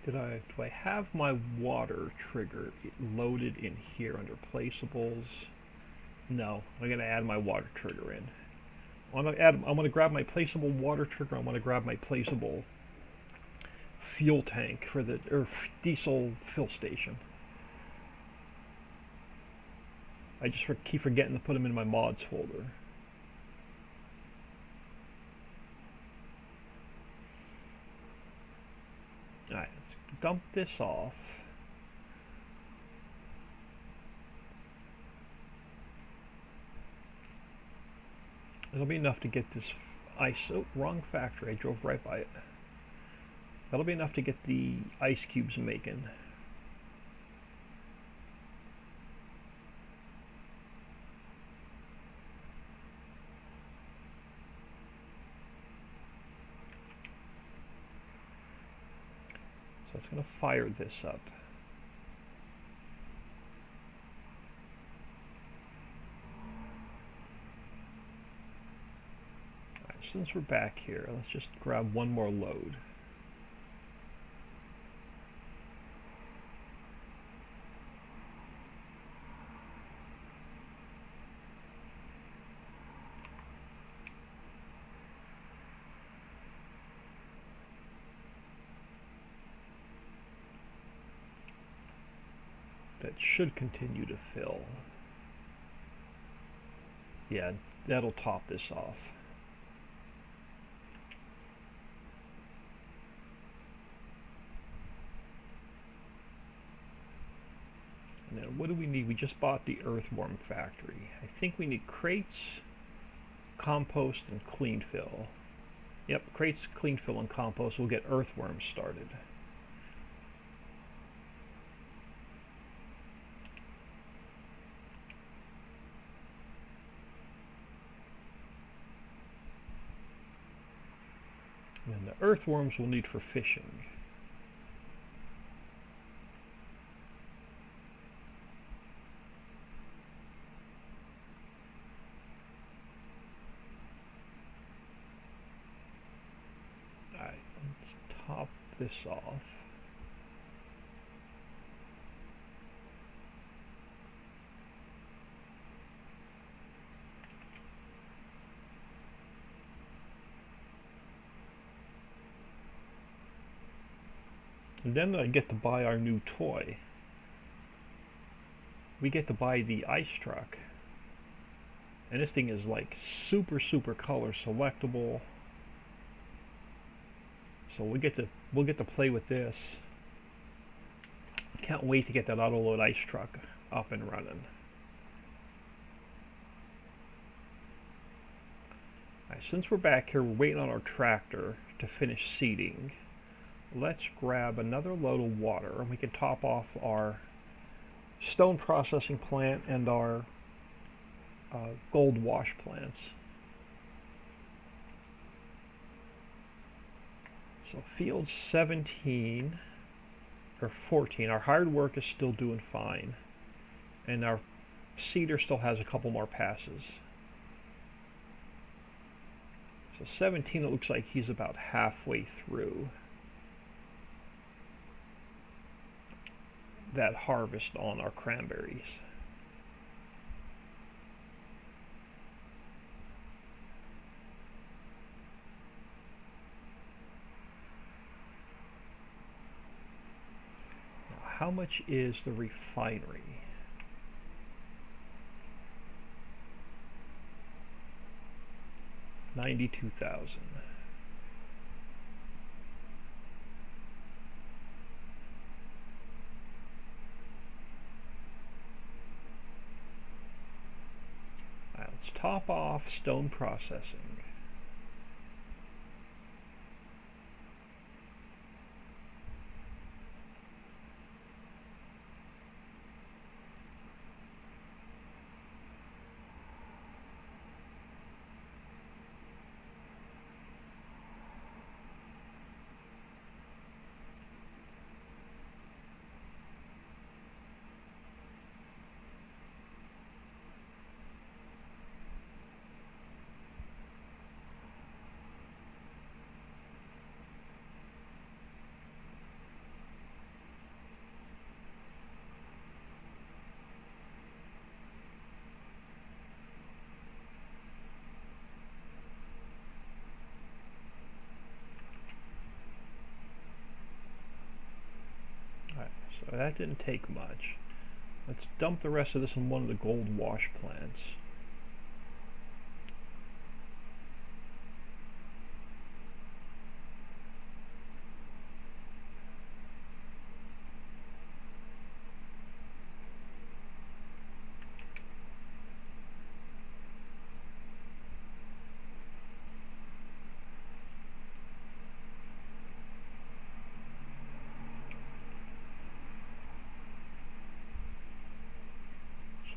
Do I have my water trigger loaded in here under placeables? No, I'm going to add my water trigger in. I'm going to grab my placeable water trigger. I'm going to grab my placeable fuel tank for the diesel fill station. I just keep forgetting to put them in my mods folder. Alright, let's dump this off. It'll be enough to get this ice. Oh, wrong factory. I drove right by it. That'll be enough to get the ice cubes making. So it's going to fire this up. Alright, since we're back here, let's just grab one more load. That should continue to fill. Yeah, that'll top this off. And then what do we need? We just bought the earthworm factory. I think we need crates, compost, and clean fill. Yep, crates, clean fill, and compost will get earthworms started. And the earthworms we'll need for fishing. Alright, let's top this off. And then I get to buy our new toy. We get to buy the ice truck. And this thing is like super color selectable. So we'll get to play with this. Can't wait to get that auto load ice truck up and running. Alright, since we're back here, we're waiting on our tractor to finish seeding. Let's grab another load of water, and we can top off our stone processing plant and our gold wash plants. So field 17 or 14, our hard work is still doing fine, and our seeder still has a couple more passes. So 17, it looks like he's about halfway through that harvest on our cranberries. Now, how much is the refinery? $92,000. Let's top off stone processing. So that didn't take much. Let's dump the rest of this in one of the gold wash plants.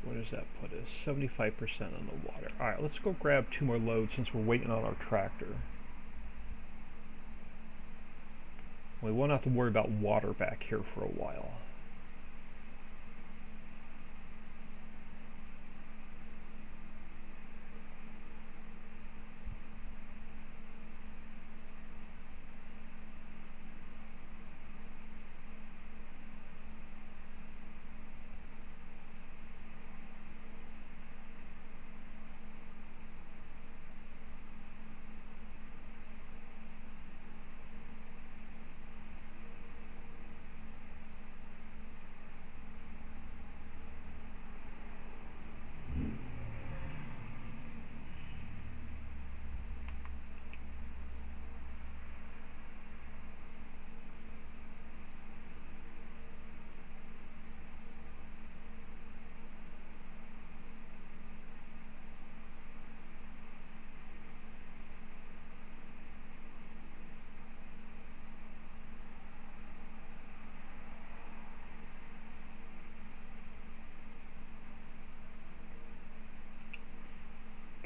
What does that put us? 75% on the water. Alright, let's go grab 2 more loads since we're waiting on our tractor. We won't have to worry about water back here for a while.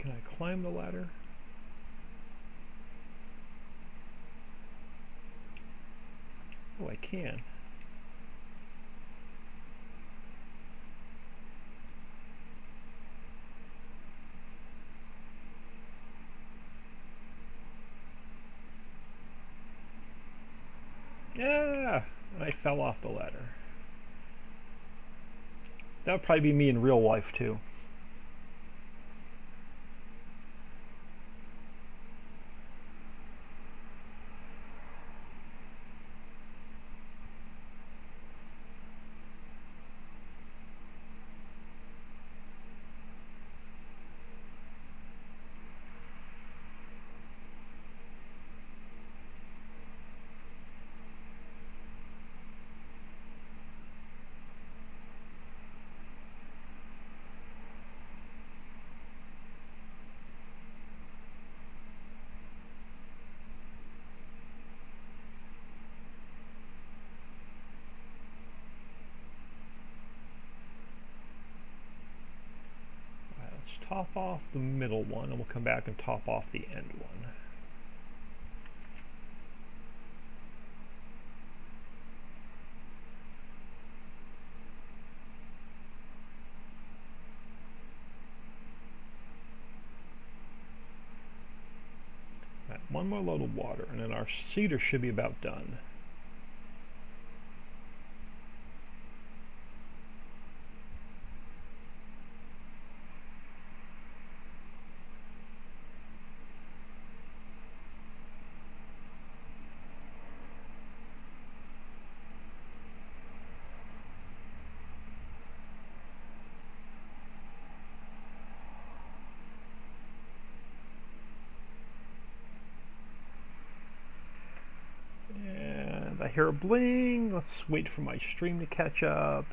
Can I climb the ladder? Oh, I can. Yeah, I fell off the ladder. That would probably be me in real life too. Let's top off the middle one, and we'll come back and top off the end one. Right, one more load of water, and then our cedar should be about done. I hear a bling. Let's wait for my stream to catch up.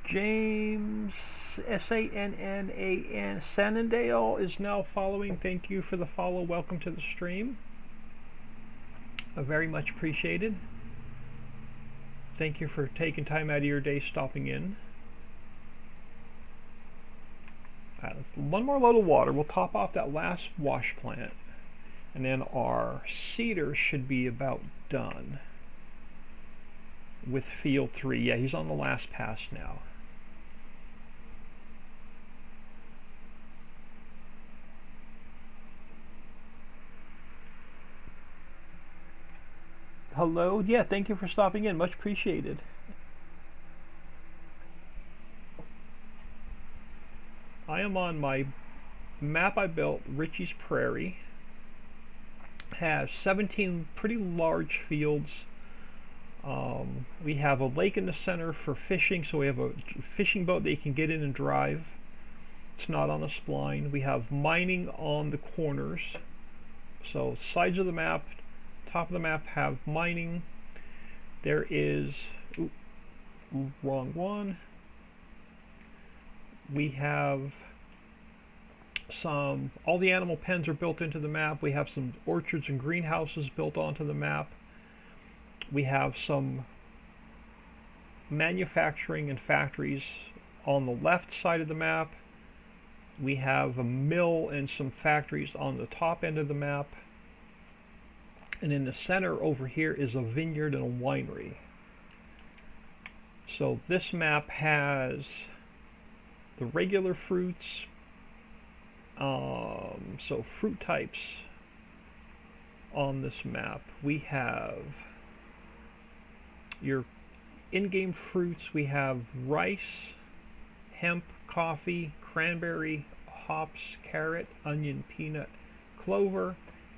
James Sannan Sannandale is now following. Thank you for the follow. Welcome to the stream. Very much appreciated. Thank you for taking time out of your day stopping in. One more load of water. We'll top off that last wash plant. And then our cedar should be about done with field 3. Yeah, he's on the last pass now. Hello. Yeah, thank you for stopping in. Much appreciated. I am on my map I built, Riccis Prairie. Has 17 pretty large fields. We have a lake in the center for fishing, so we have a fishing boat that you can get in and drive. It's not on a spline. We have mining on the corners. So sides of the map, top of the map have mining. There is, wrong one. We have all the animal pens are built into the map. We have some orchards and greenhouses built onto the map. We have some manufacturing and factories on the left side of the map. We have a mill and some factories on the top end of the map. And in the center over here is a vineyard and a winery. So this map has the regular fruits, so fruit types on this map. We have your in-game fruits. We have rice, hemp, coffee, cranberry, hops, carrot, onion, peanut, clover.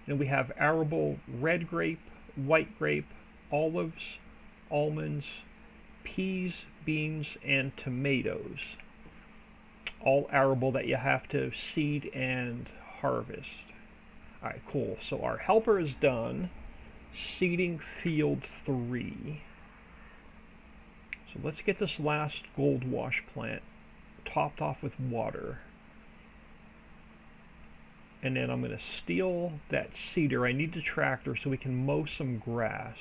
And we have arable, red grape, white grape, olives, almonds, peas, beans, and tomatoes. All arable that you have to seed and harvest. Alright, cool. So our helper is done. Seeding field 3. So let's get this last gold wash plant topped off with water. And then I'm going to steal that cedar. I need the tractor so we can mow some grass.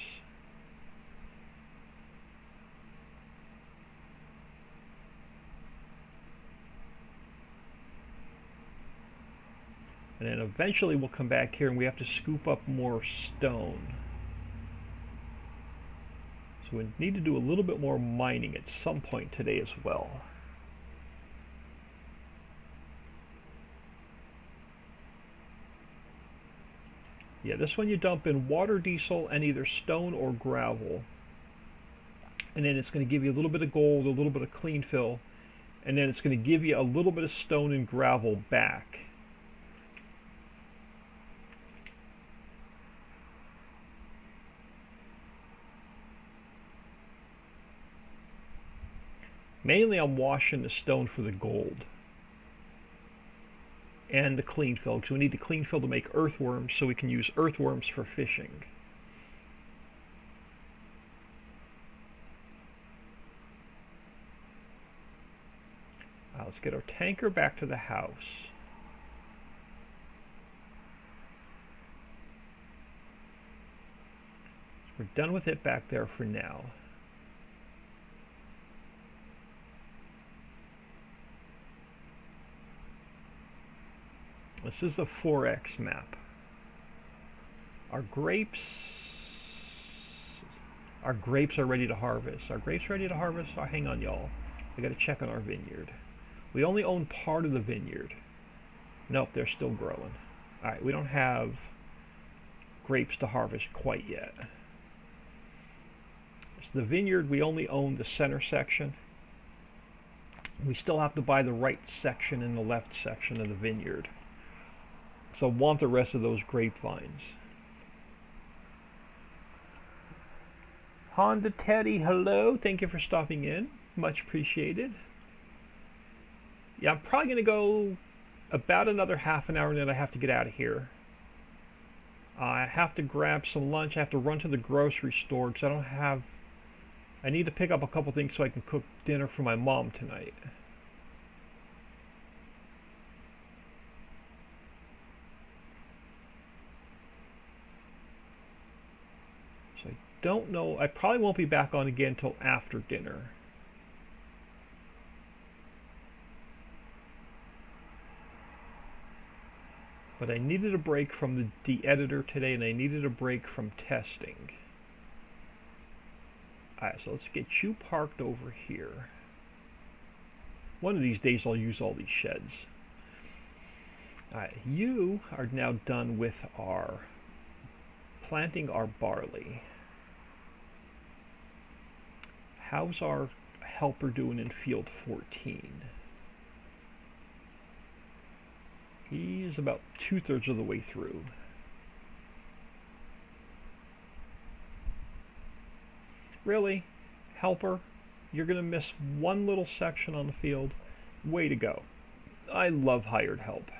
And then eventually we'll come back here and we have to scoop up more stone. So we need to do a little bit more mining at some point today as well. Yeah, this one you dump in water, diesel, and either stone or gravel. And then it's going to give you a little bit of gold, a little bit of clean fill, and then it's going to give you a little bit of stone and gravel back. Mainly I'm washing the stone for the gold and the clean fill, because we need the clean fill to make earthworms so we can use earthworms for fishing. Let's get our tanker back to the house. We're done with it back there for now. This is the 4X map. Our grapes are ready to harvest. Our grapes ready to harvest? Oh, hang on, y'all. We got to check on our vineyard. We only own part of the vineyard. Nope, they're still growing. Alright, we don't have grapes to harvest quite yet. So the vineyard, we only own the center section. We still have to buy the right section and the left section of the vineyard. So I want the rest of those grapevines. Honda Teddy, hello. Thank you for stopping in. Much appreciated. Yeah, I'm probably going to go about another half an hour and then I have to get out of here. I have to grab some lunch. I have to run to the grocery store because I need to pick up a couple things so I can cook dinner for my mom tonight. So I don't know. I probably won't be back on again until after dinner. But I needed a break from the editor today, and I needed a break from testing. Alright, so let's get you parked over here. One of these days I'll use all these sheds. Alright, you are now done with our planting our barley. How's our helper doing in field 14? He's about 2/3 of the way through. Really? Helper? You're going to miss one little section on the field? Way to go. I love hired help.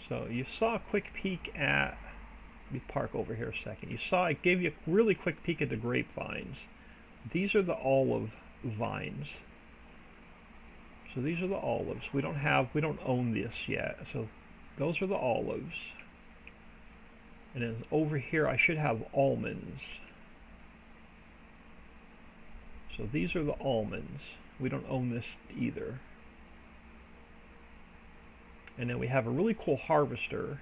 So you saw a quick peek at, let me park over here a second. I gave you a really quick peek at the grapevines. These are the olive vines. So these are the olives. We don't own this yet. So those are the olives. And then over here I should have almonds. So these are the almonds. We don't own this either. And then we have a really cool harvester,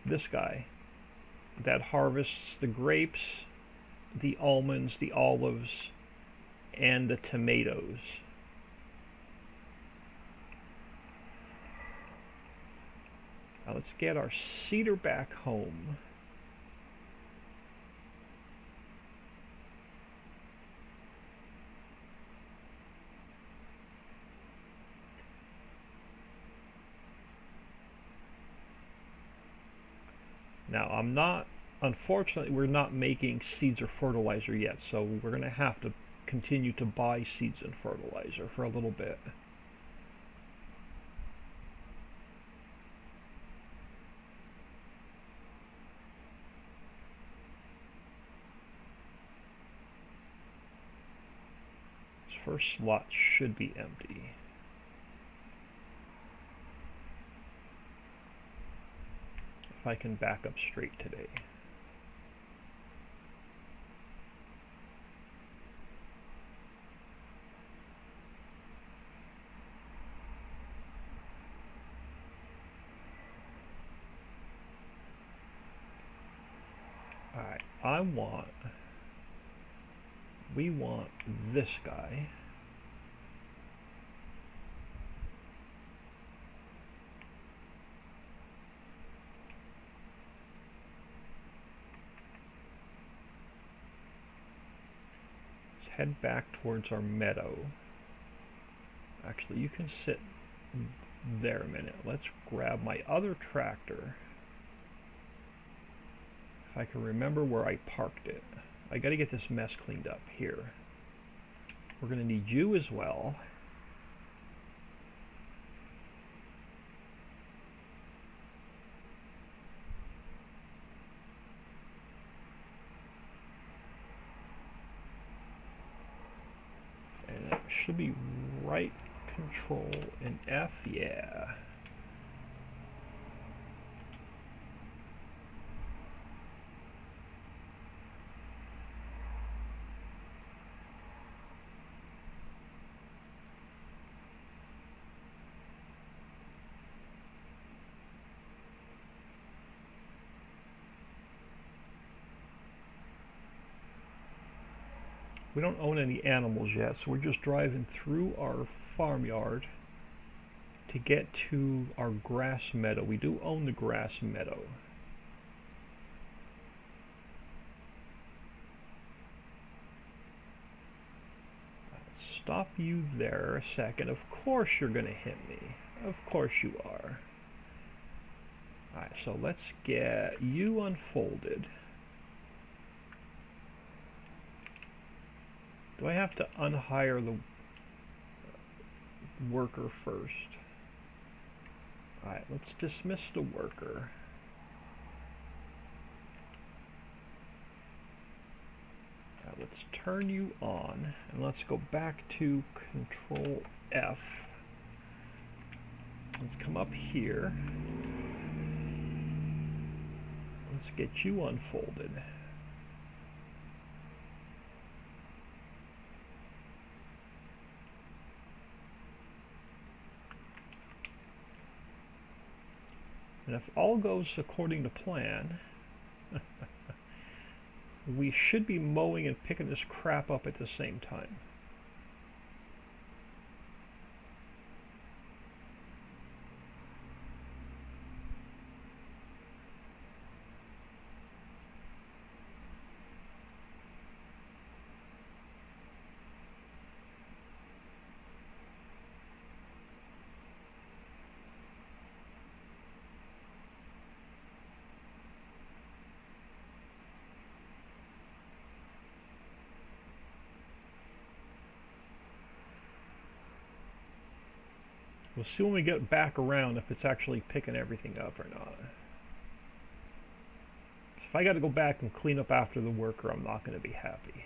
this guy, that harvests the grapes, the almonds, the olives, and the tomatoes. Now let's get our cedar back home. Now unfortunately we're not making seeds or fertilizer yet, so we're going to have to continue to buy seeds and fertilizer for a little bit. first slot should be empty. If I can back up straight today. Alright, we want this guy. Let's head back towards our meadow. Actually, you can sit there a minute. Let's grab my other tractor. If I can remember where I parked it. I gotta get this mess cleaned up here. We're gonna need you as well. And that should be right control and F, yeah. We don't own any animals yet, so we're just driving through our farmyard to get to our grass meadow. We do own the grass meadow. I'll stop you there a second. Of course you're going to hit me. Of course you are. Alright, so let's get you unfolded. Do I have to unhire the worker first? Alright, let's dismiss the worker. Now let's turn you on, and let's go back to Control F. Let's come up here. Let's get you unfolded. And if all goes according to plan, we should be mowing and picking this crap up at the same time. We'll see when we get back around if it's actually picking everything up or not. If I got to go back and clean up after the worker, I'm not going to be happy.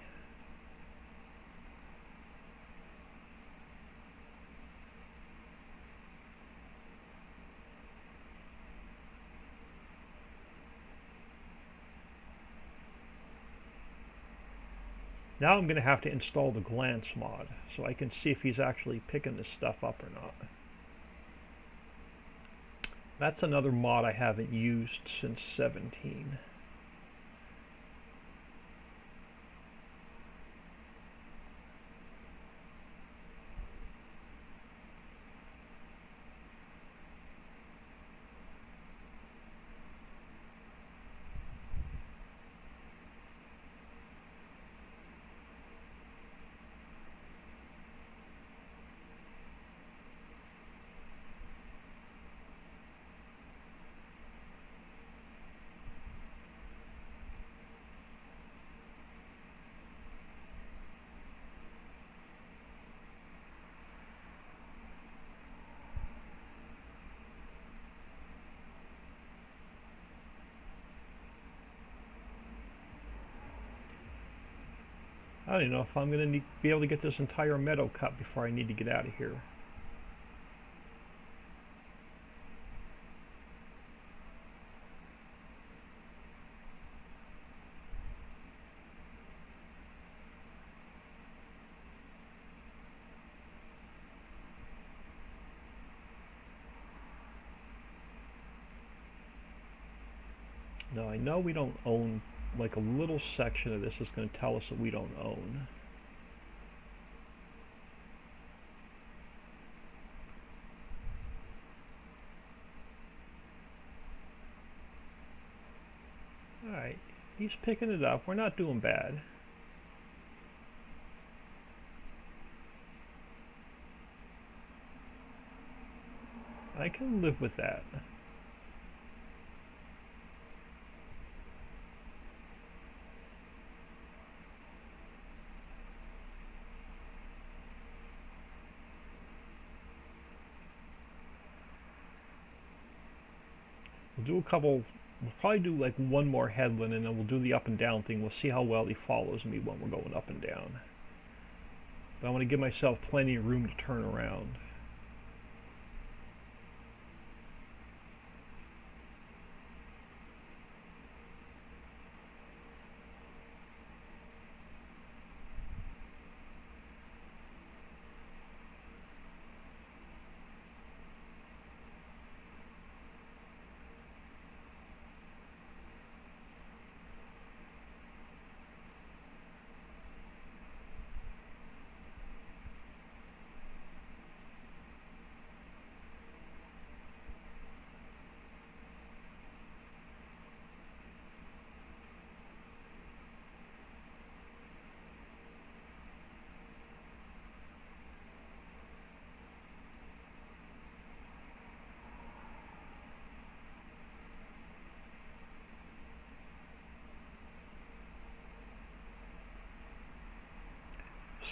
Now I'm going to have to install the glance mod so I can see if he's actually picking this stuff up or not. That's another mod I haven't used since 17. I don't even know if I'm going to be able to get this entire meadow cut before I need to get out of here. Now I know we don't own, like a little section of this is going to tell us that we don't own. Alright, he's picking it up. We're not doing bad. I can live with that. We'll do a couple, we'll probably do like one more headland and then we'll do the up and down thing. We'll see how well he follows me when we're going up and down. But I want to give myself plenty of room to turn around.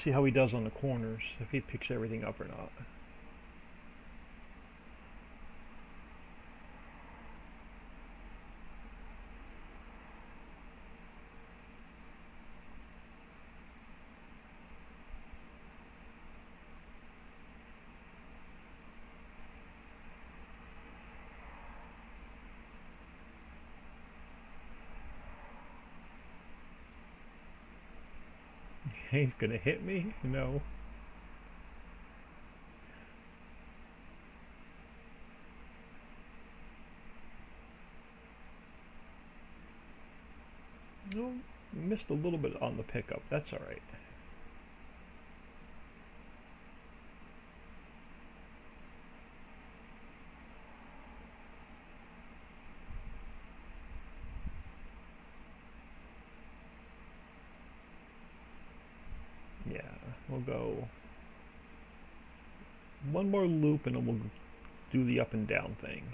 See how he does on the corners, if he picks everything up or not. He's gonna hit me? No. No, missed a little bit on the pickup. That's alright. Yeah, we'll go one more loop and then we'll do the up and down thing.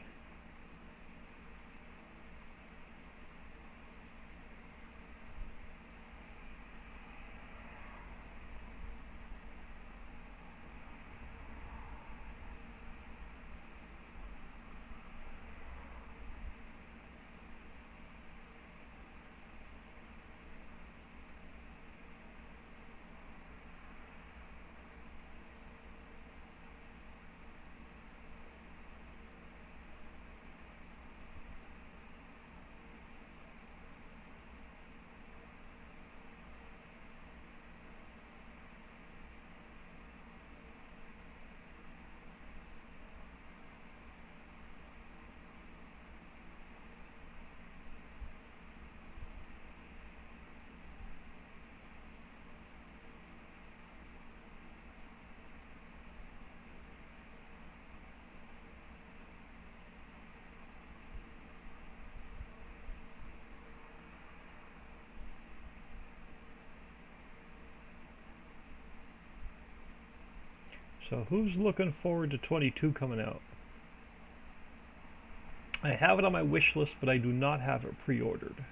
So who's looking forward to 22 coming out? I have it on my wish list, but I do not have it pre-ordered.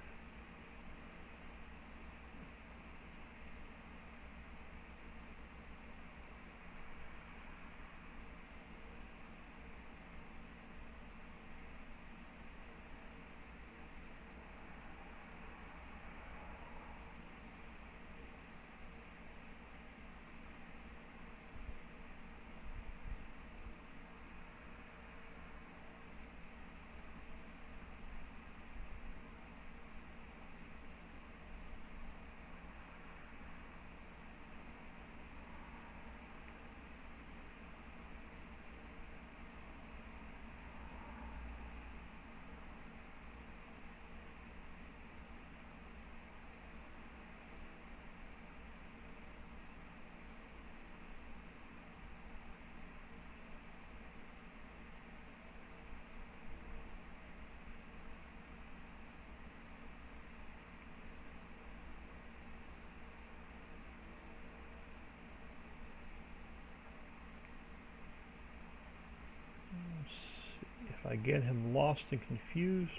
I get him lost and confused.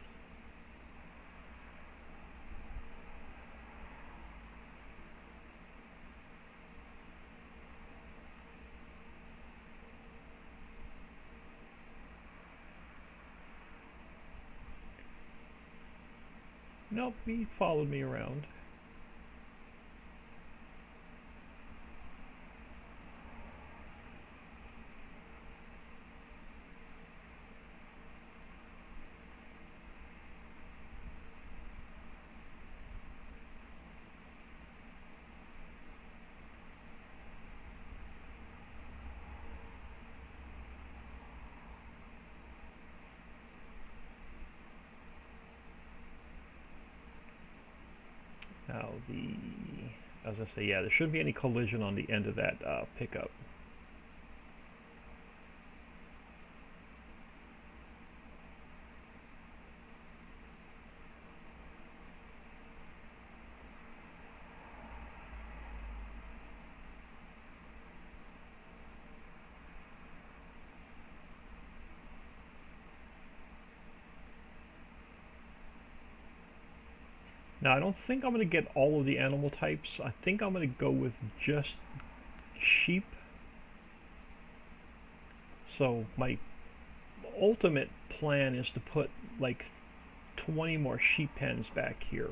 Nope, he followed me around. Now as I say, yeah, there shouldn't be any collision on the end of that pickup. Now, I don't think I'm going to get all of the animal types. I think I'm going to go with just sheep. So my ultimate plan is to put like 20 more sheep pens back here.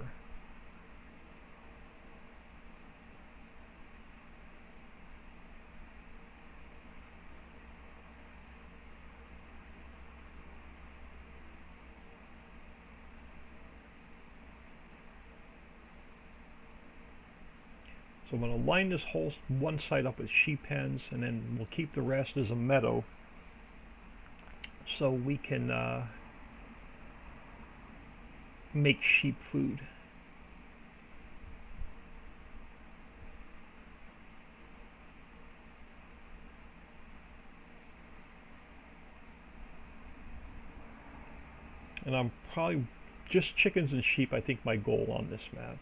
So I'm going to line this whole one side up with sheep pens, and then we'll keep the rest as a meadow so we can make sheep food. And I'm probably just chickens and sheep, I think, my goal on this map.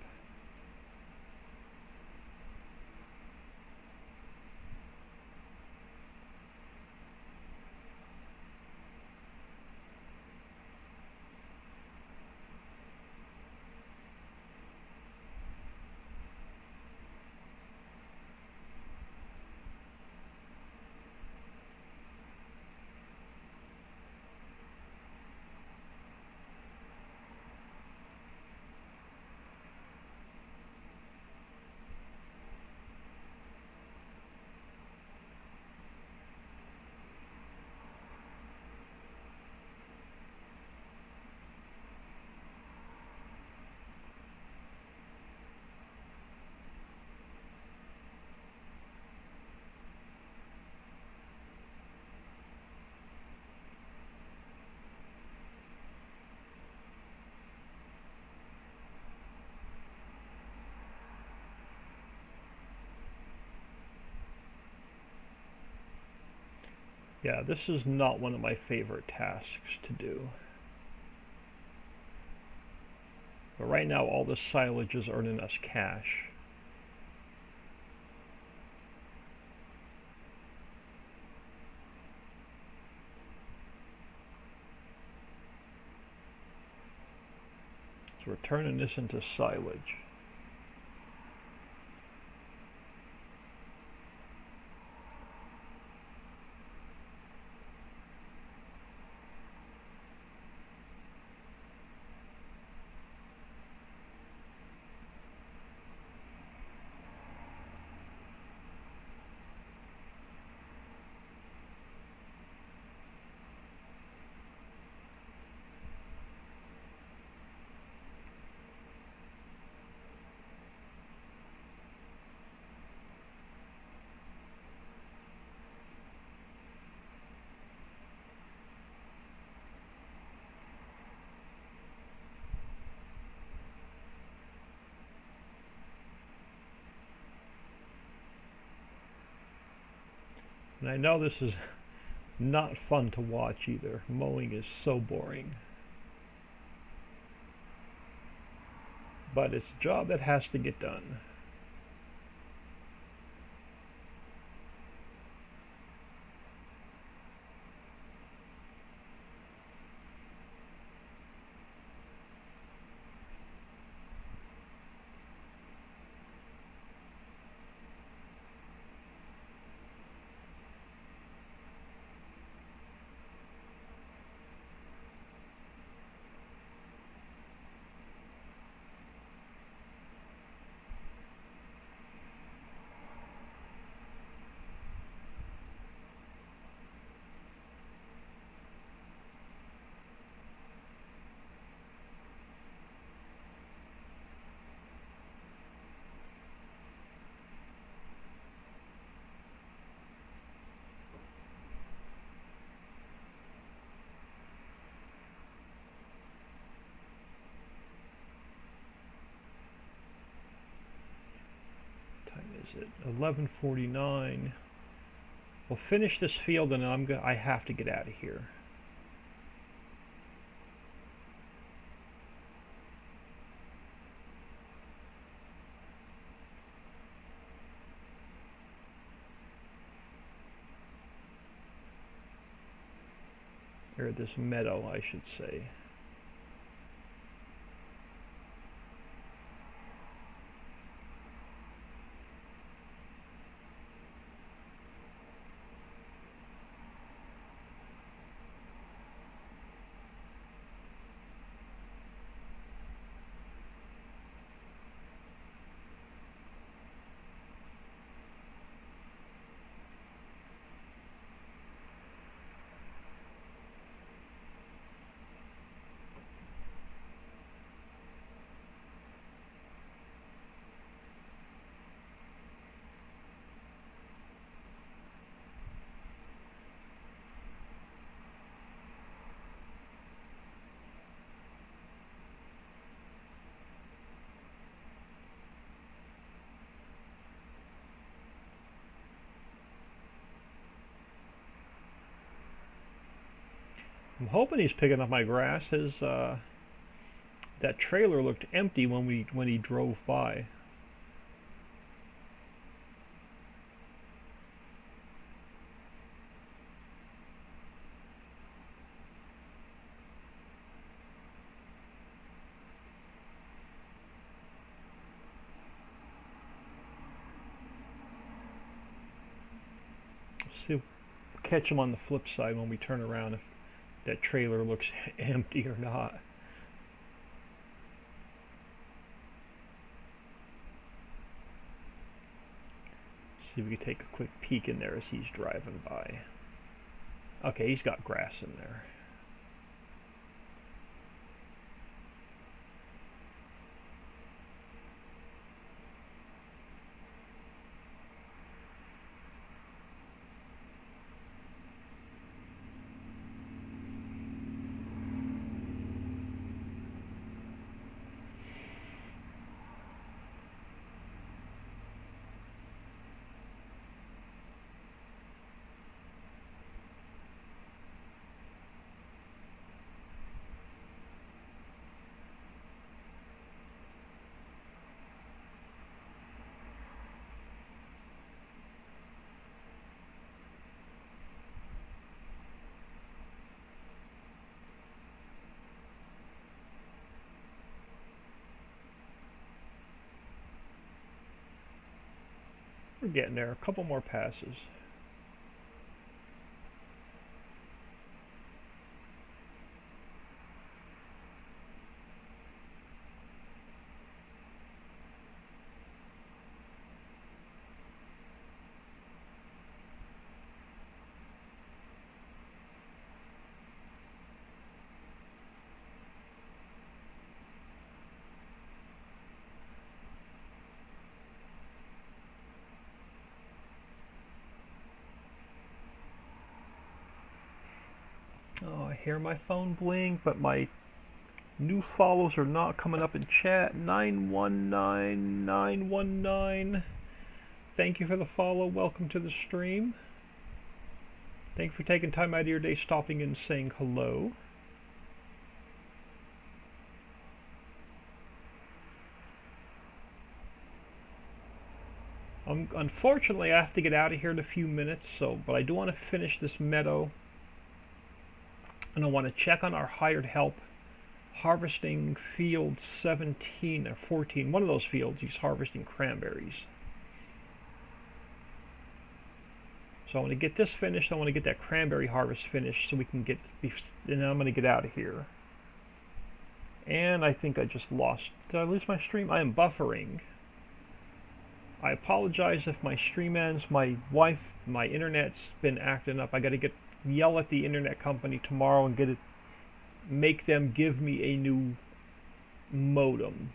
Yeah, this is not one of my favorite tasks to do. But right now all the silage is earning us cash. So we're turning this into silage. And I know this is not fun to watch either. Mowing is so boring. But it's a job that has to get done. it? 11:49. We'll finish this field and I have to get out of here. Or this meadow, I should say. I'm hoping he's picking up my grass. That trailer looked empty when he drove by. See, catch him on the flip side when we turn around if that trailer looks empty or not. See if we can take a quick peek in there as he's driving by. Okay, he's got grass in there. We're getting there. A couple more passes. Oh, I hear my phone blink, but my new follows are not coming up in chat. 919919. Thank you for the follow. Welcome to the stream. Thank you for taking time out of your day, stopping in and saying hello. Unfortunately, I have to get out of here in a few minutes, but I do want to finish this meadow. And I want to check on our hired help harvesting field 17 or 14. One of those fields, he's harvesting cranberries. So I want to get this finished. I want to get that cranberry harvest finished so we can get, and then I'm going to get out of here. And I think I just lost, did I lose my stream? I am buffering. I apologize if my stream ends. My internet's been acting up. I got to yell at the internet company tomorrow and make them give me a new modem.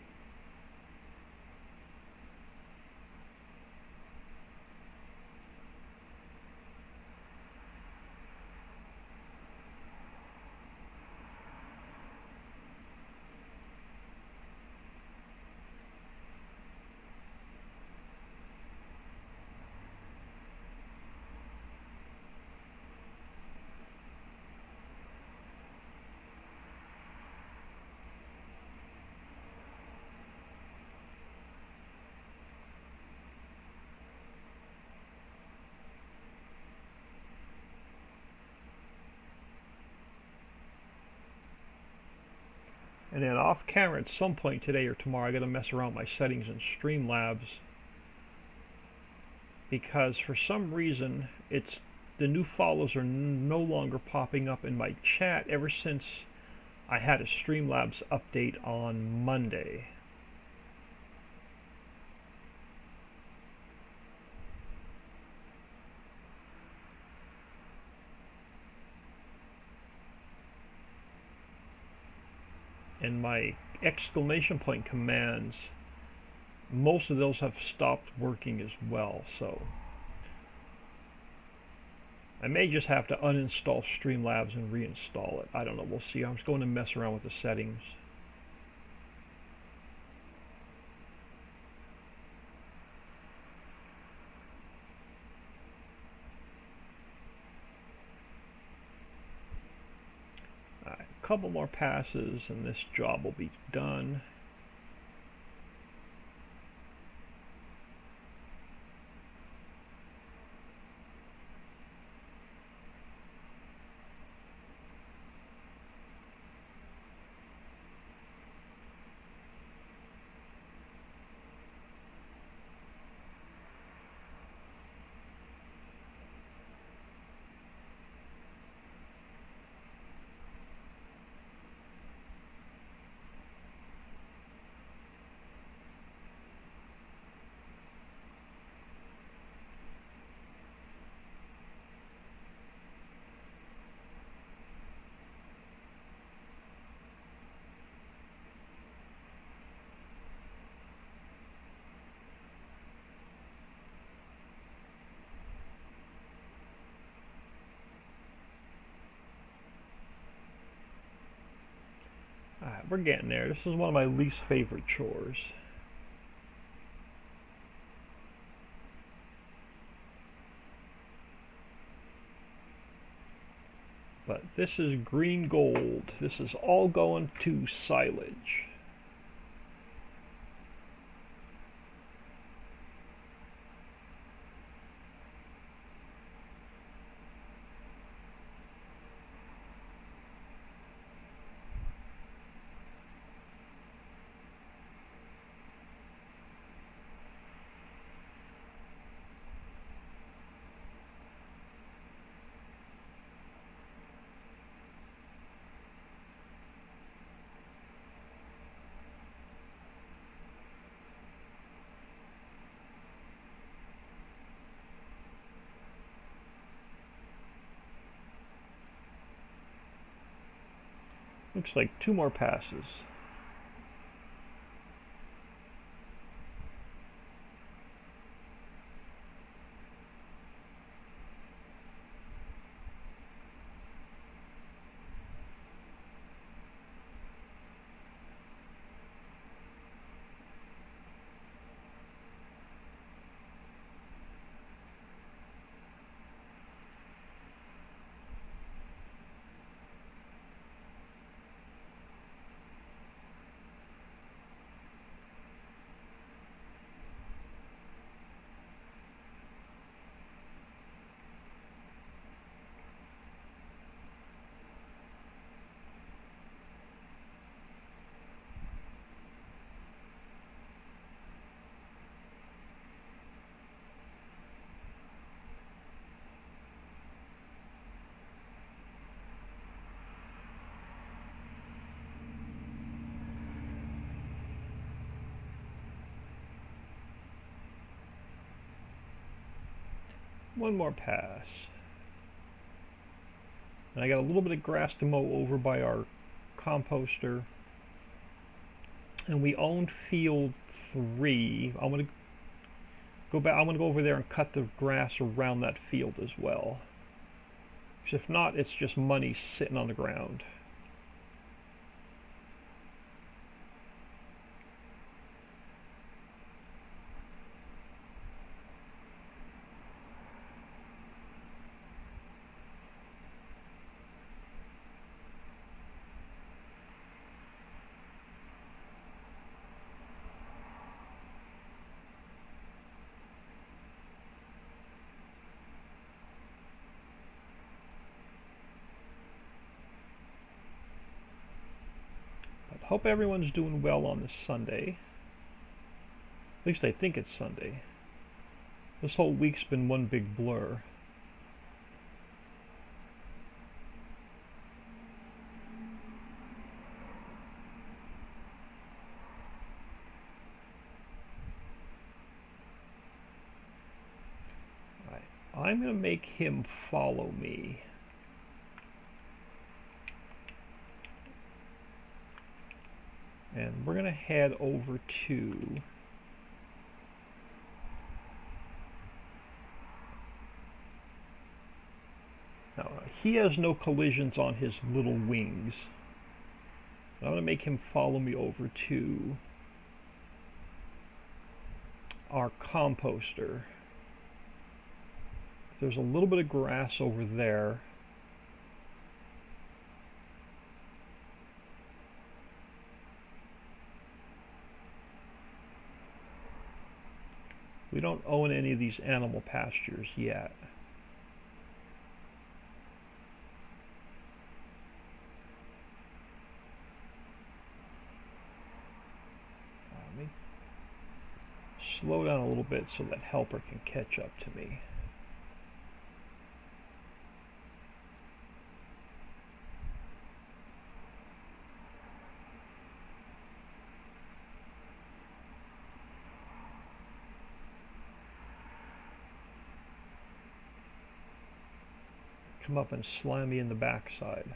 off camera at some point today or tomorrow. I got to mess around with my settings in Streamlabs, because for some reason the new follows are no longer popping up in my chat ever since I had a Streamlabs update on Monday. And my exclamation point commands, most of those have stopped working as well, so I may just have to uninstall Streamlabs and reinstall it. I don't know, we'll see. I'm just going to mess around with the settings. Alright, a couple more passes and this job will be done. Alright, we're getting there. This is one of my least favorite chores. But this is green gold. This is all going to silage. Looks like 2 more passes. One more pass. And I got a little bit of grass to mow over by our composter. And we owned field 3. I'm gonna go back. I'm gonna go over there and cut the grass around that field as well. Because if not, it's just money sitting on the ground. Hope everyone's doing well on this Sunday. At least I think it's Sunday. This whole week's been one big blur. I'm going to make him follow me. And we're going to head over to now, he has no collisions on his little wings. I'm going to make him follow me over to our composter. There's a little bit of grass over there. We don't own any of these animal pastures yet. Let me slow down a little bit so that helper can catch up to me. Come up and slam me in the backside.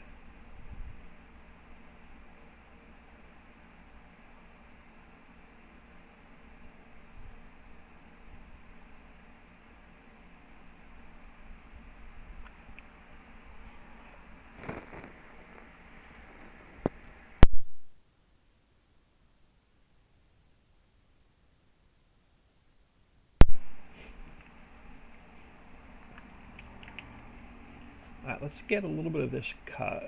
Alright, let's get a little bit of this cut.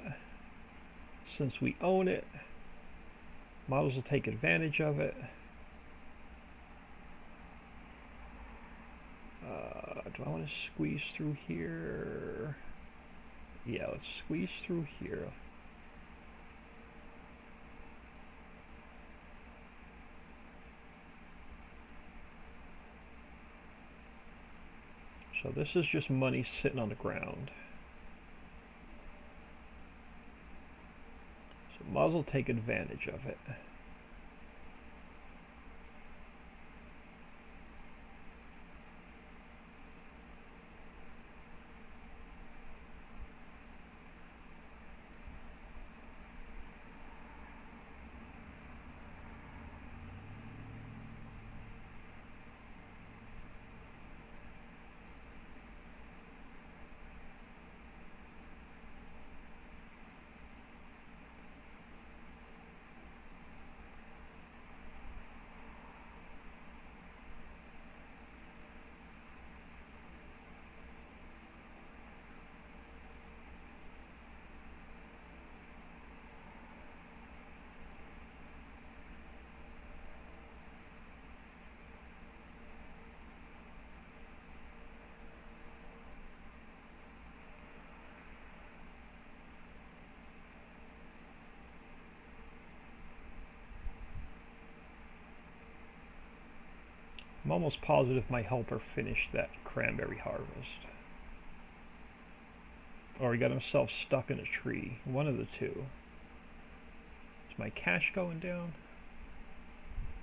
Since we own it, models will take advantage of it. Do I want to squeeze through here? Yeah, let's squeeze through here. So this is just money sitting on the ground. Muzzle take advantage of it. I'm almost positive my helper finished that cranberry harvest. Or he got himself stuck in a tree. One of the two. Is my cash going down?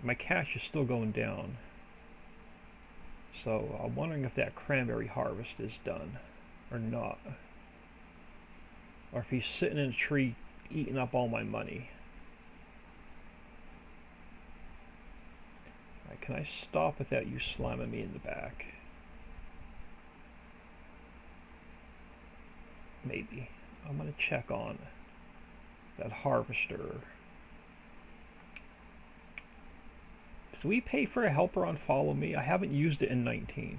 My cash is still going down. So I'm wondering if that cranberry harvest is done or not. Or if he's sitting in a tree eating up all my money. Can I stop without you slamming me in the back? Maybe. I'm going to check on that harvester. Do we pay for a helper on Follow Me? I haven't used it in 19.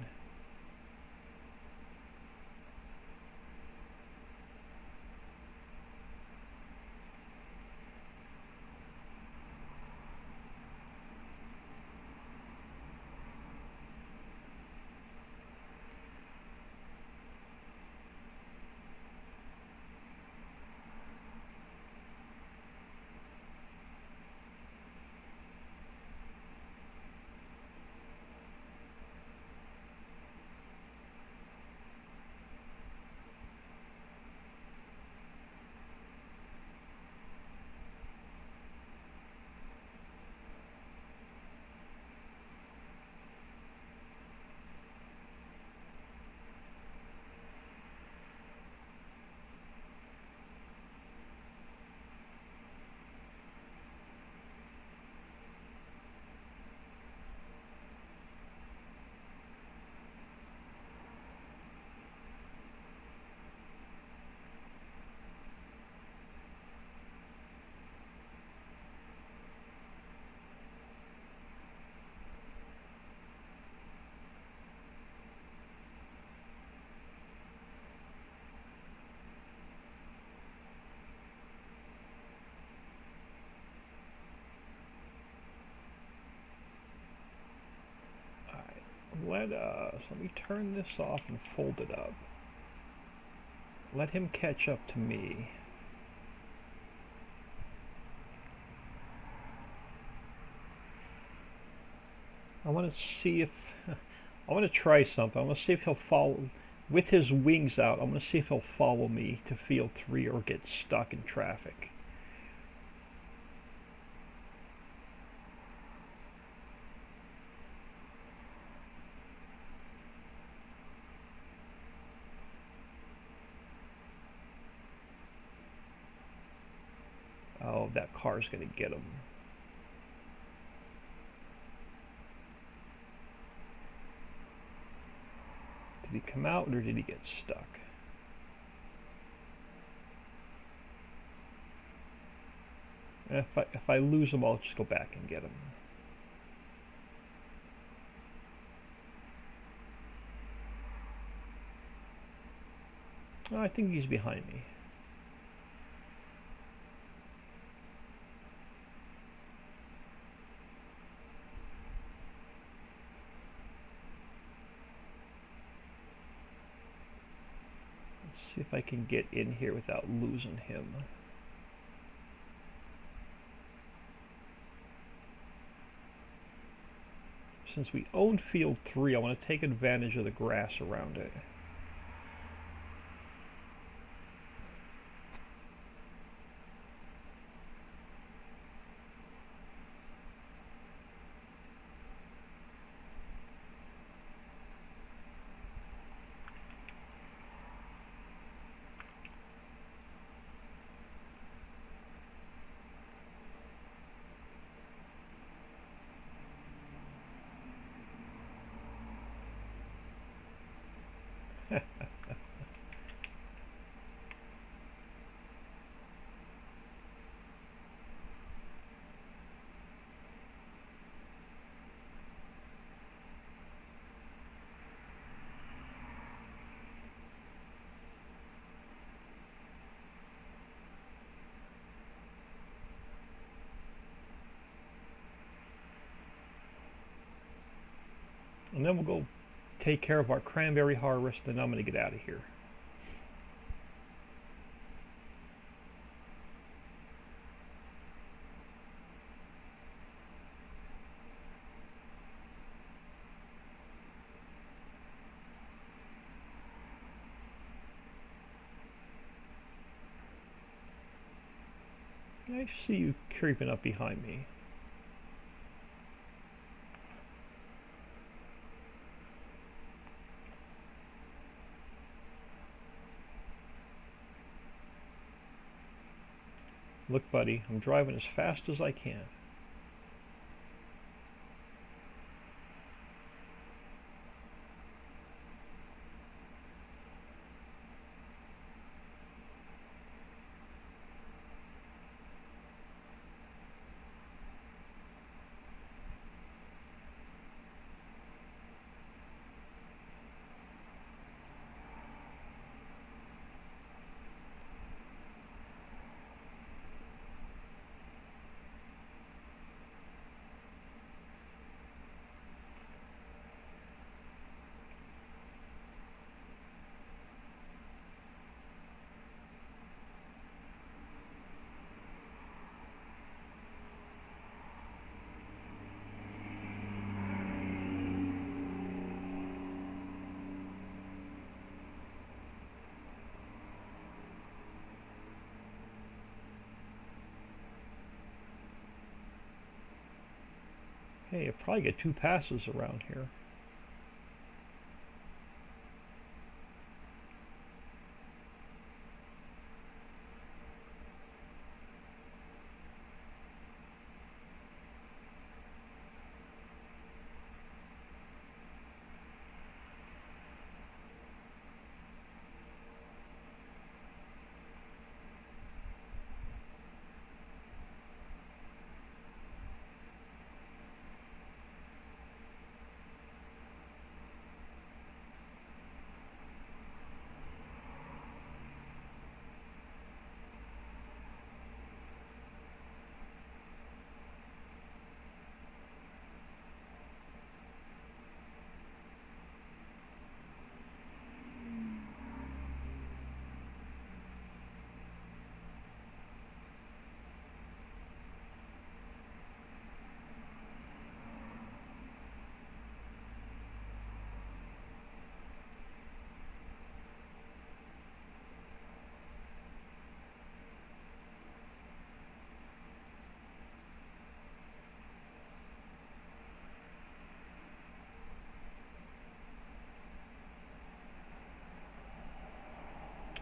Let me turn this off and fold it up. Let him catch up to me. I want to see if I want to try something. I want to see if he'll follow with his wings out. I want to see if he'll follow me to field 3 or get stuck in traffic. Oh, that car's going to get him. Did he come out or did he get stuck? If I lose him, I'll just go back and get him. Oh, I think he's behind me. See if I can get in here without losing him. Since we own field 3, I want to take advantage of the grass around it. And then we'll go take care of our cranberry harvest, and I'm going to get out of here. I see you creeping up behind me. Look, buddy, I'm driving as fast as I can. Hey, you'll probably get 2 passes around here.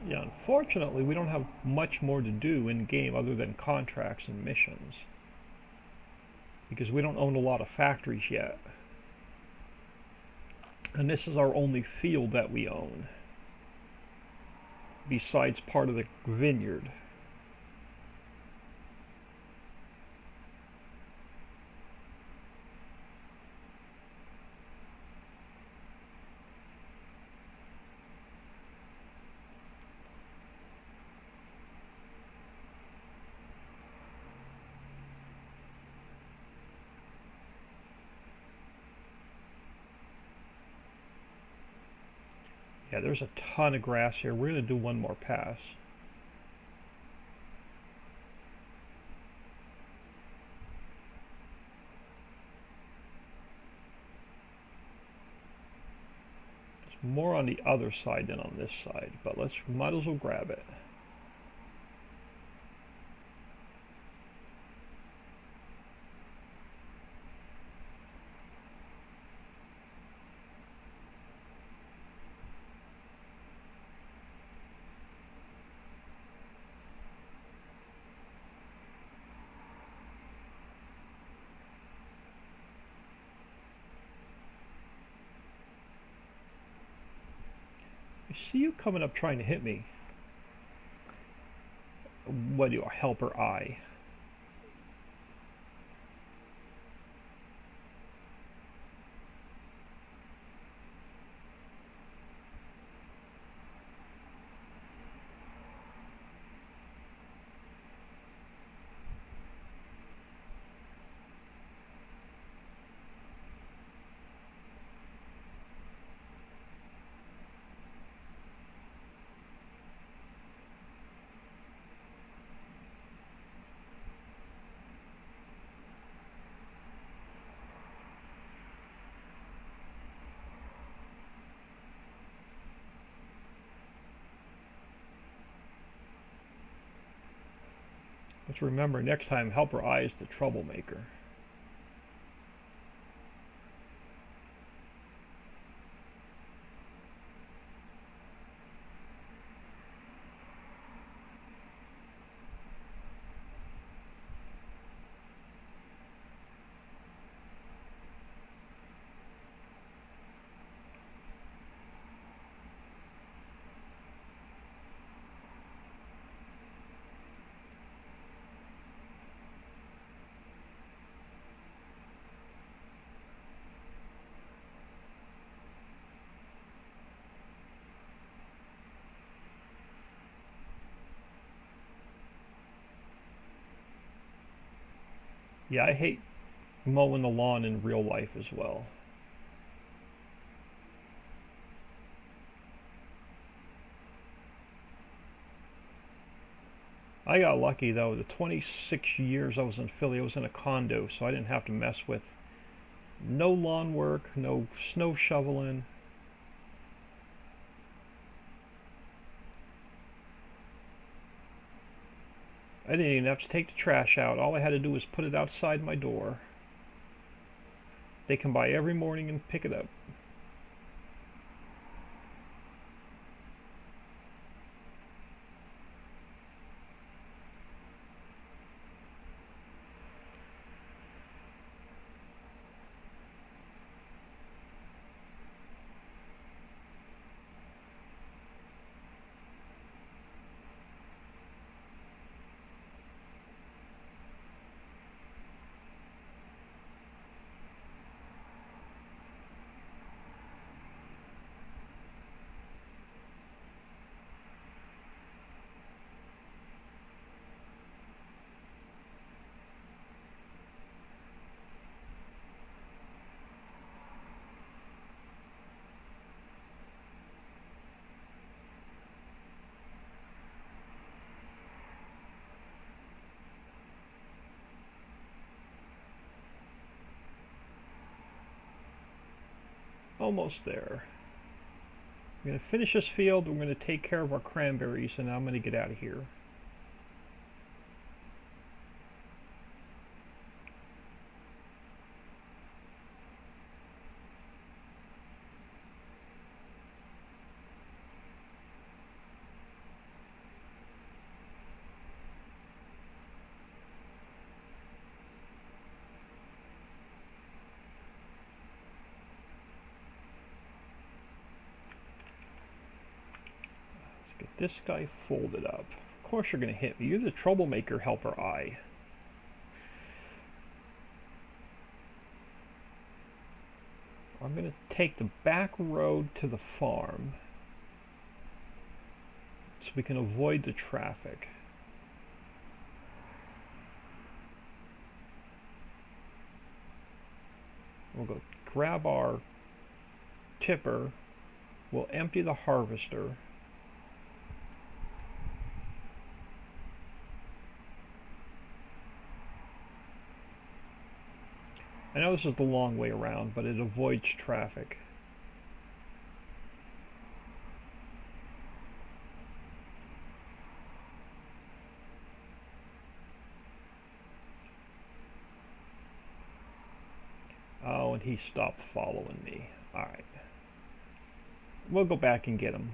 Yeah, unfortunately, we don't have much more to do in game other than contracts and missions, because we don't own a lot of factories yet. And this is our only field that we own, besides part of the vineyard. Yeah, there's a ton of grass here. We're going to do one more pass. There's more on the other side than on this side, but might as well grab it. I see you coming up trying to hit me. What are you, a helper eye? Let's remember next time, helper eye is the troublemaker. Yeah, I hate mowing the lawn in real life as well. I got lucky though. The 26 years I was in Philly, I was in a condo, so I didn't have to mess with no lawn work, no snow shoveling. I didn't even have to take the trash out. All I had to do was put it outside my door. They come by every morning and pick it up. Almost there. We're going to finish this field, we're going to take care of our cranberries, and I'm going to get out of here. this guy folded up. Of course you're going to hit me. You're the troublemaker helper eye. I'm going to take the back road to the farm so we can avoid the traffic. We'll go grab our tipper. We'll empty the harvester. I know this is the long way around, but it avoids traffic. Oh, and he stopped following me. Alright. We'll go back and get him.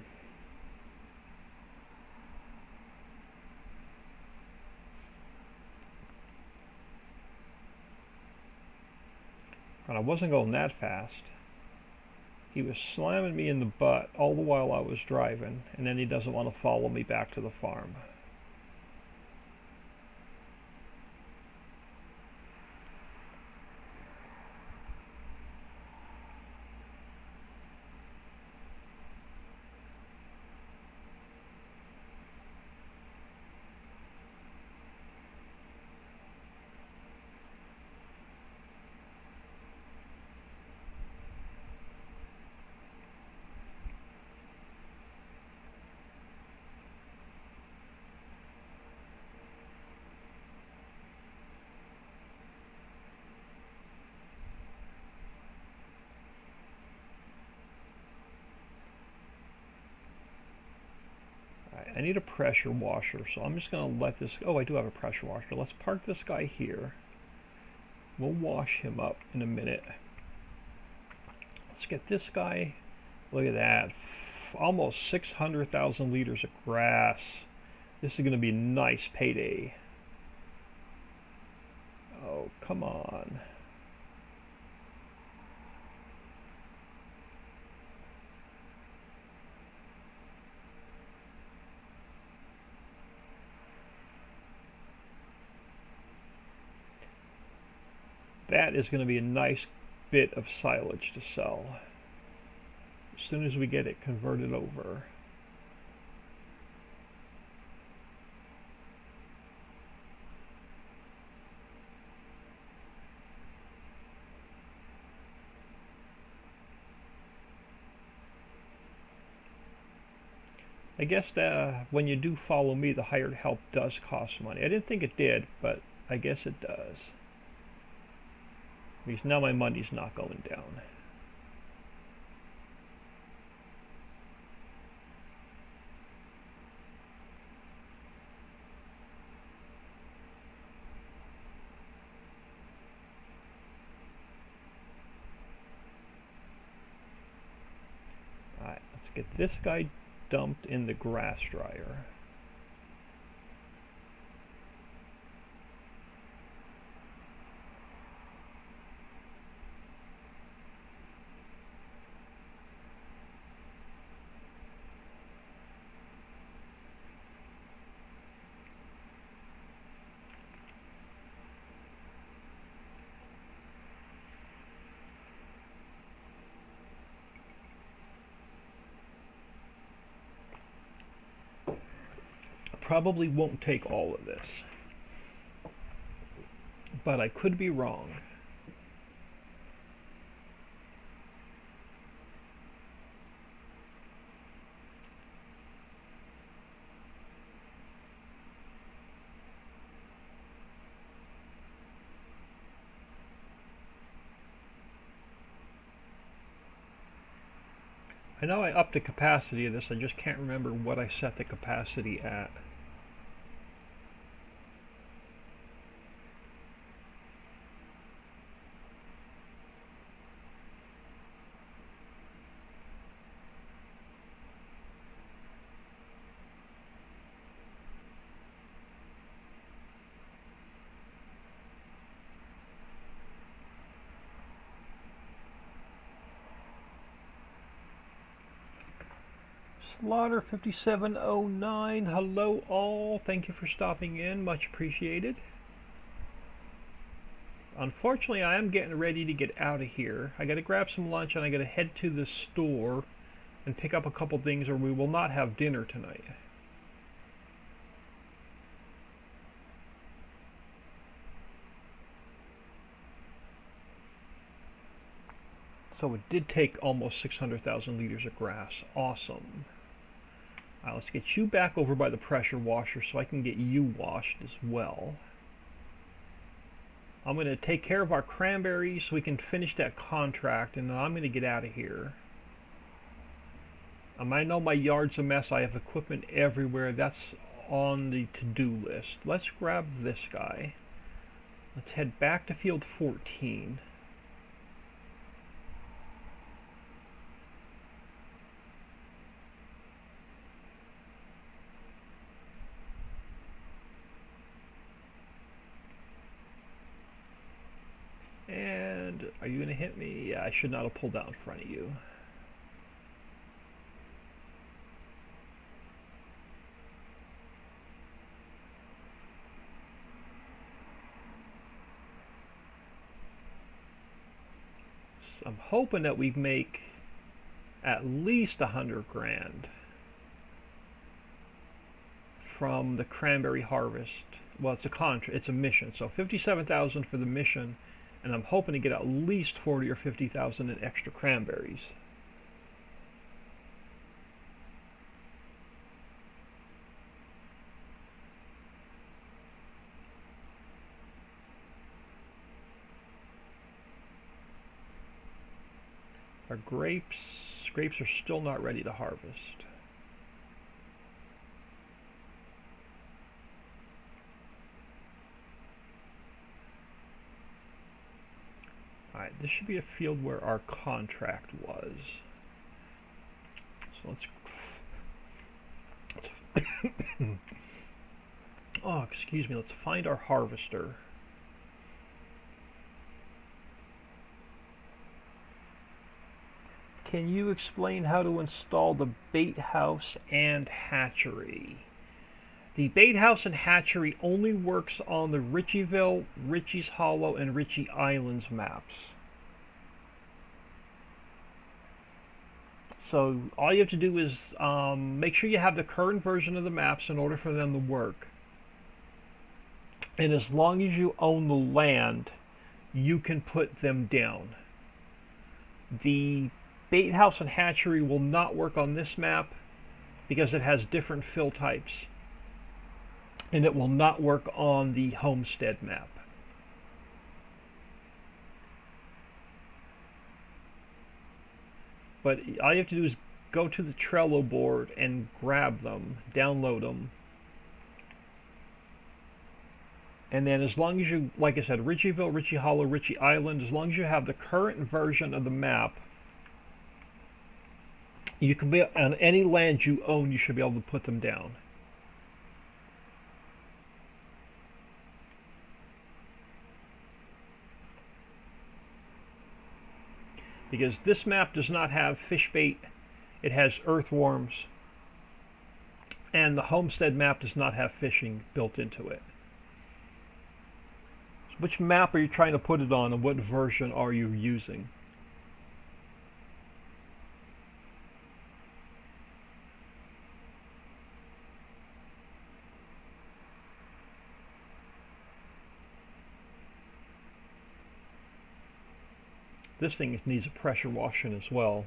And I wasn't going that fast. He was slamming me in the butt all the while I was driving, and then he doesn't want to follow me back to the farm. I need a pressure washer, so I'm just going to let this... Oh, I do have a pressure washer. Let's park this guy here. We'll wash him up in a minute. Let's get this guy... Look at that. Almost 600,000 liters of grass. This is going to be a nice payday. Oh, come on. That is going to be a nice bit of silage to sell as soon as we get it converted over. I guess that when you do follow me, the hired help does cost money. I didn't think it did, but I guess it does. Because now my money's not going down. Alright, let's get this guy dumped in the grass dryer. Probably won't take all of this, but I could be wrong. I know I upped the capacity of this, I just can't remember what I set the capacity at. Slaughter 5709, hello all, thank you for stopping in, much appreciated. Unfortunately, I am getting ready to get out of here. I gotta grab some lunch and I gotta head to the store and pick up a couple things or we will not have dinner tonight. So it did take almost 600,000 liters of grass. Awesome. Let's get you back over by the pressure washer so I can get you washed as well. I'm going to take care of our cranberries so we can finish that contract, and then I'm going to get out of here. I know my yard's a mess. I have equipment everywhere. That's on the to-do list. Let's grab this guy. Let's head back to field 14. And are you going to hit me? Yeah, I should not have pulled out in front of you. So I'm hoping that we make at least 100 grand from the cranberry harvest. Well, it's a contract, it's a mission. So 57,000 for the mission. And I'm hoping to get at least 40 or 50,000 in extra cranberries. Our grapes are still not ready to harvest. Alright, this should be a field where our contract was. So let's oh, excuse me, let's find our harvester. Can you explain how to install the bait house and hatchery? The bait house and hatchery only works on the Ritchieville, Riccis Hollow, and Ritchie Islands maps. So all you have to do is make sure you have the current version of the maps in order for them to work. And as long as you own the land, you can put them down. The bait house and hatchery will not work on this map because it has different fill types. And it will not work on the homestead map. But all you have to do is go to the Trello board and grab them, download them. And then as long as you, like I said, Ritchieville, Ritchie Hollow, Ritchie Island, as long as you have the current version of the map, you can be on any land you own, you should be able to put them down. Because this map does not have fish bait, it has earthworms, and the homestead map does not have fishing built into it. So which map are you trying to put it on, and what version are you using? This thing needs a pressure washing as well.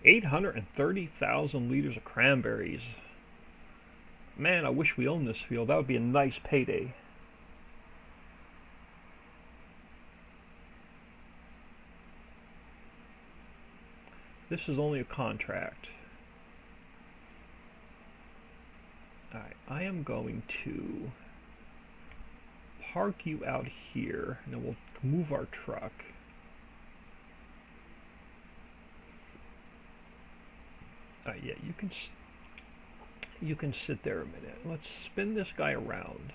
830,000 liters of cranberries. Man, I wish we owned this field. That would be a nice payday. This is only a contract. Alright, I am going to park you out here, and then we'll move our truck. Yeah, you can sit there a minute. Let's spin this guy around.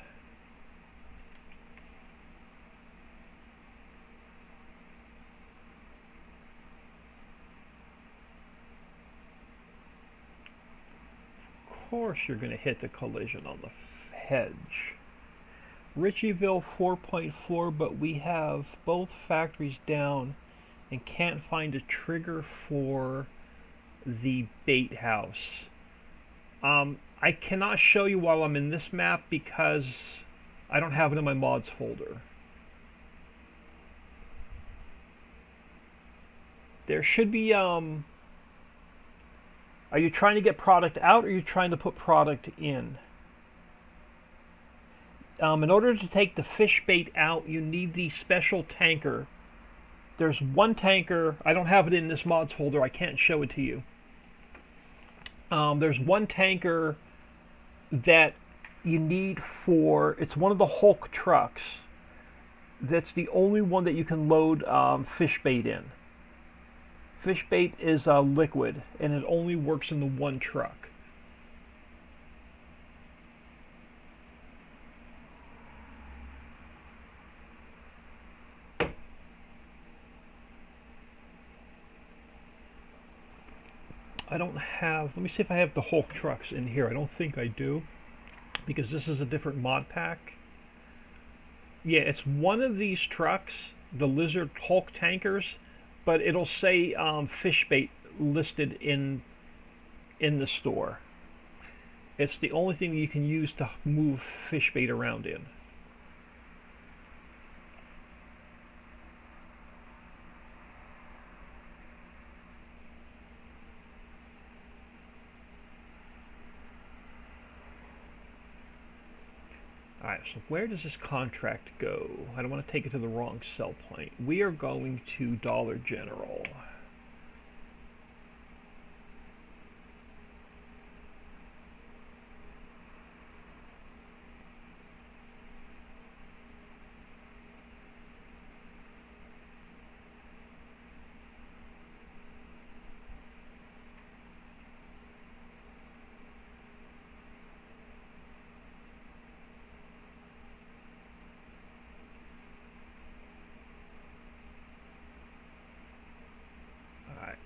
course you're going to hit the collision on the hedge. Ritchieville 4.4, but we have both factories down and can't find a trigger for the bait house. I cannot show you while I'm in this map because I don't have it in my mods folder. There should be, are you trying to get product out or are you trying to put product in? In order to take the fish bait out, you need the special tanker. There's one tanker, I don't have it in this mods folder, I can't show it to you. There's one tanker that you need for, it's one of the Hulk trucks. That's the only one that you can load fish bait in. Fish bait is liquid, and it only works in the one truck. I don't have, let me see if I have the Hulk trucks in here. I don't think I do, because this is a different mod pack. Yeah, it's one of these trucks, the Lizard Hulk tankers, but it'll say fish bait listed in the store. It's the only thing you can use to move fish bait around in. Alright, so where does this contract go? I don't want to take it to the wrong sell point. We are going to Dollar General.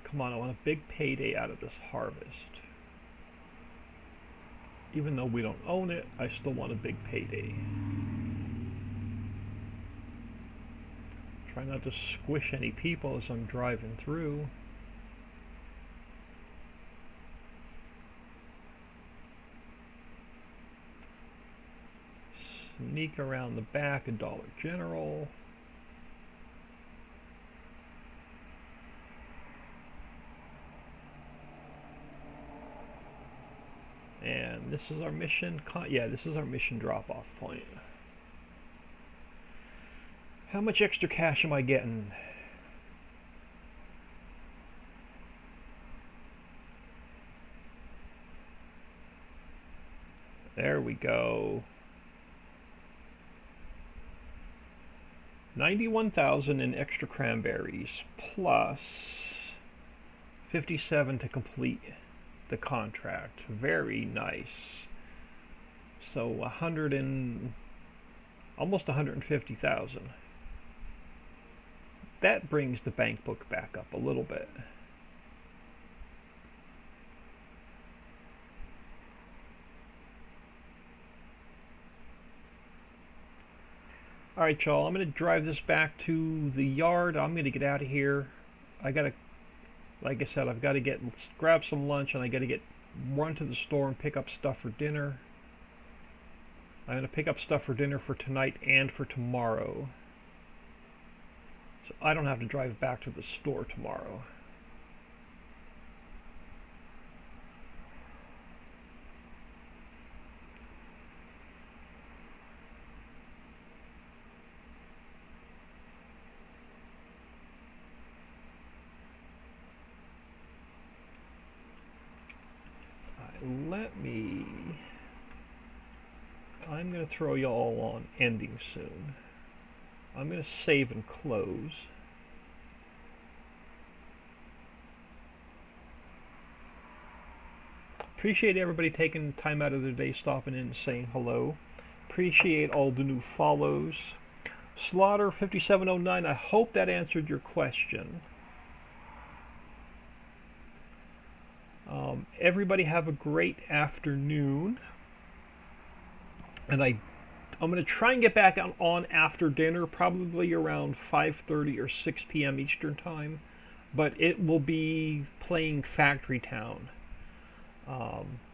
Come on, I want a big payday out of this harvest. Even though we don't own it, I still want a big payday. Try not to squish any people as I'm driving through. Sneak around the back of Dollar General. And this is our mission, yeah, this is our mission drop-off point. How much extra cash am I getting? There we go. 91,000 in extra cranberries, plus 57 to complete the contract. Very nice. So 100 and almost 150,000. That brings the bank book back up a little bit. Alright y'all, I'm going to drive this back to the yard. I'm going to get out of here. I gotta, like I said, I've got to grab some lunch, and I got to run to the store and pick up stuff for dinner. I'm going to pick up stuff for dinner for tonight and for tomorrow. So I don't have to drive back to the store tomorrow. I'm going to throw you all on ending soon. I'm going to save and close. Appreciate everybody taking time out of their day stopping in and saying hello. Appreciate all the new follows. Slaughter 5709, I hope that answered your question. Everybody have a great afternoon, and I'm going to try and get back on after dinner, probably around 5:30 or 6 p.m. Eastern time, but it will be playing Factory Town.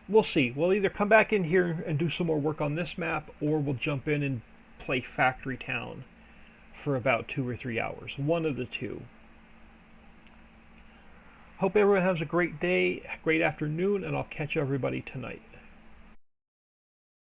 We'll see. We'll either come back in here and do some more work on this map, or we'll jump in and play Factory Town for about 2 or 3 hours. One of the two. Hope everyone has a great day, great afternoon, and I'll catch everybody tonight.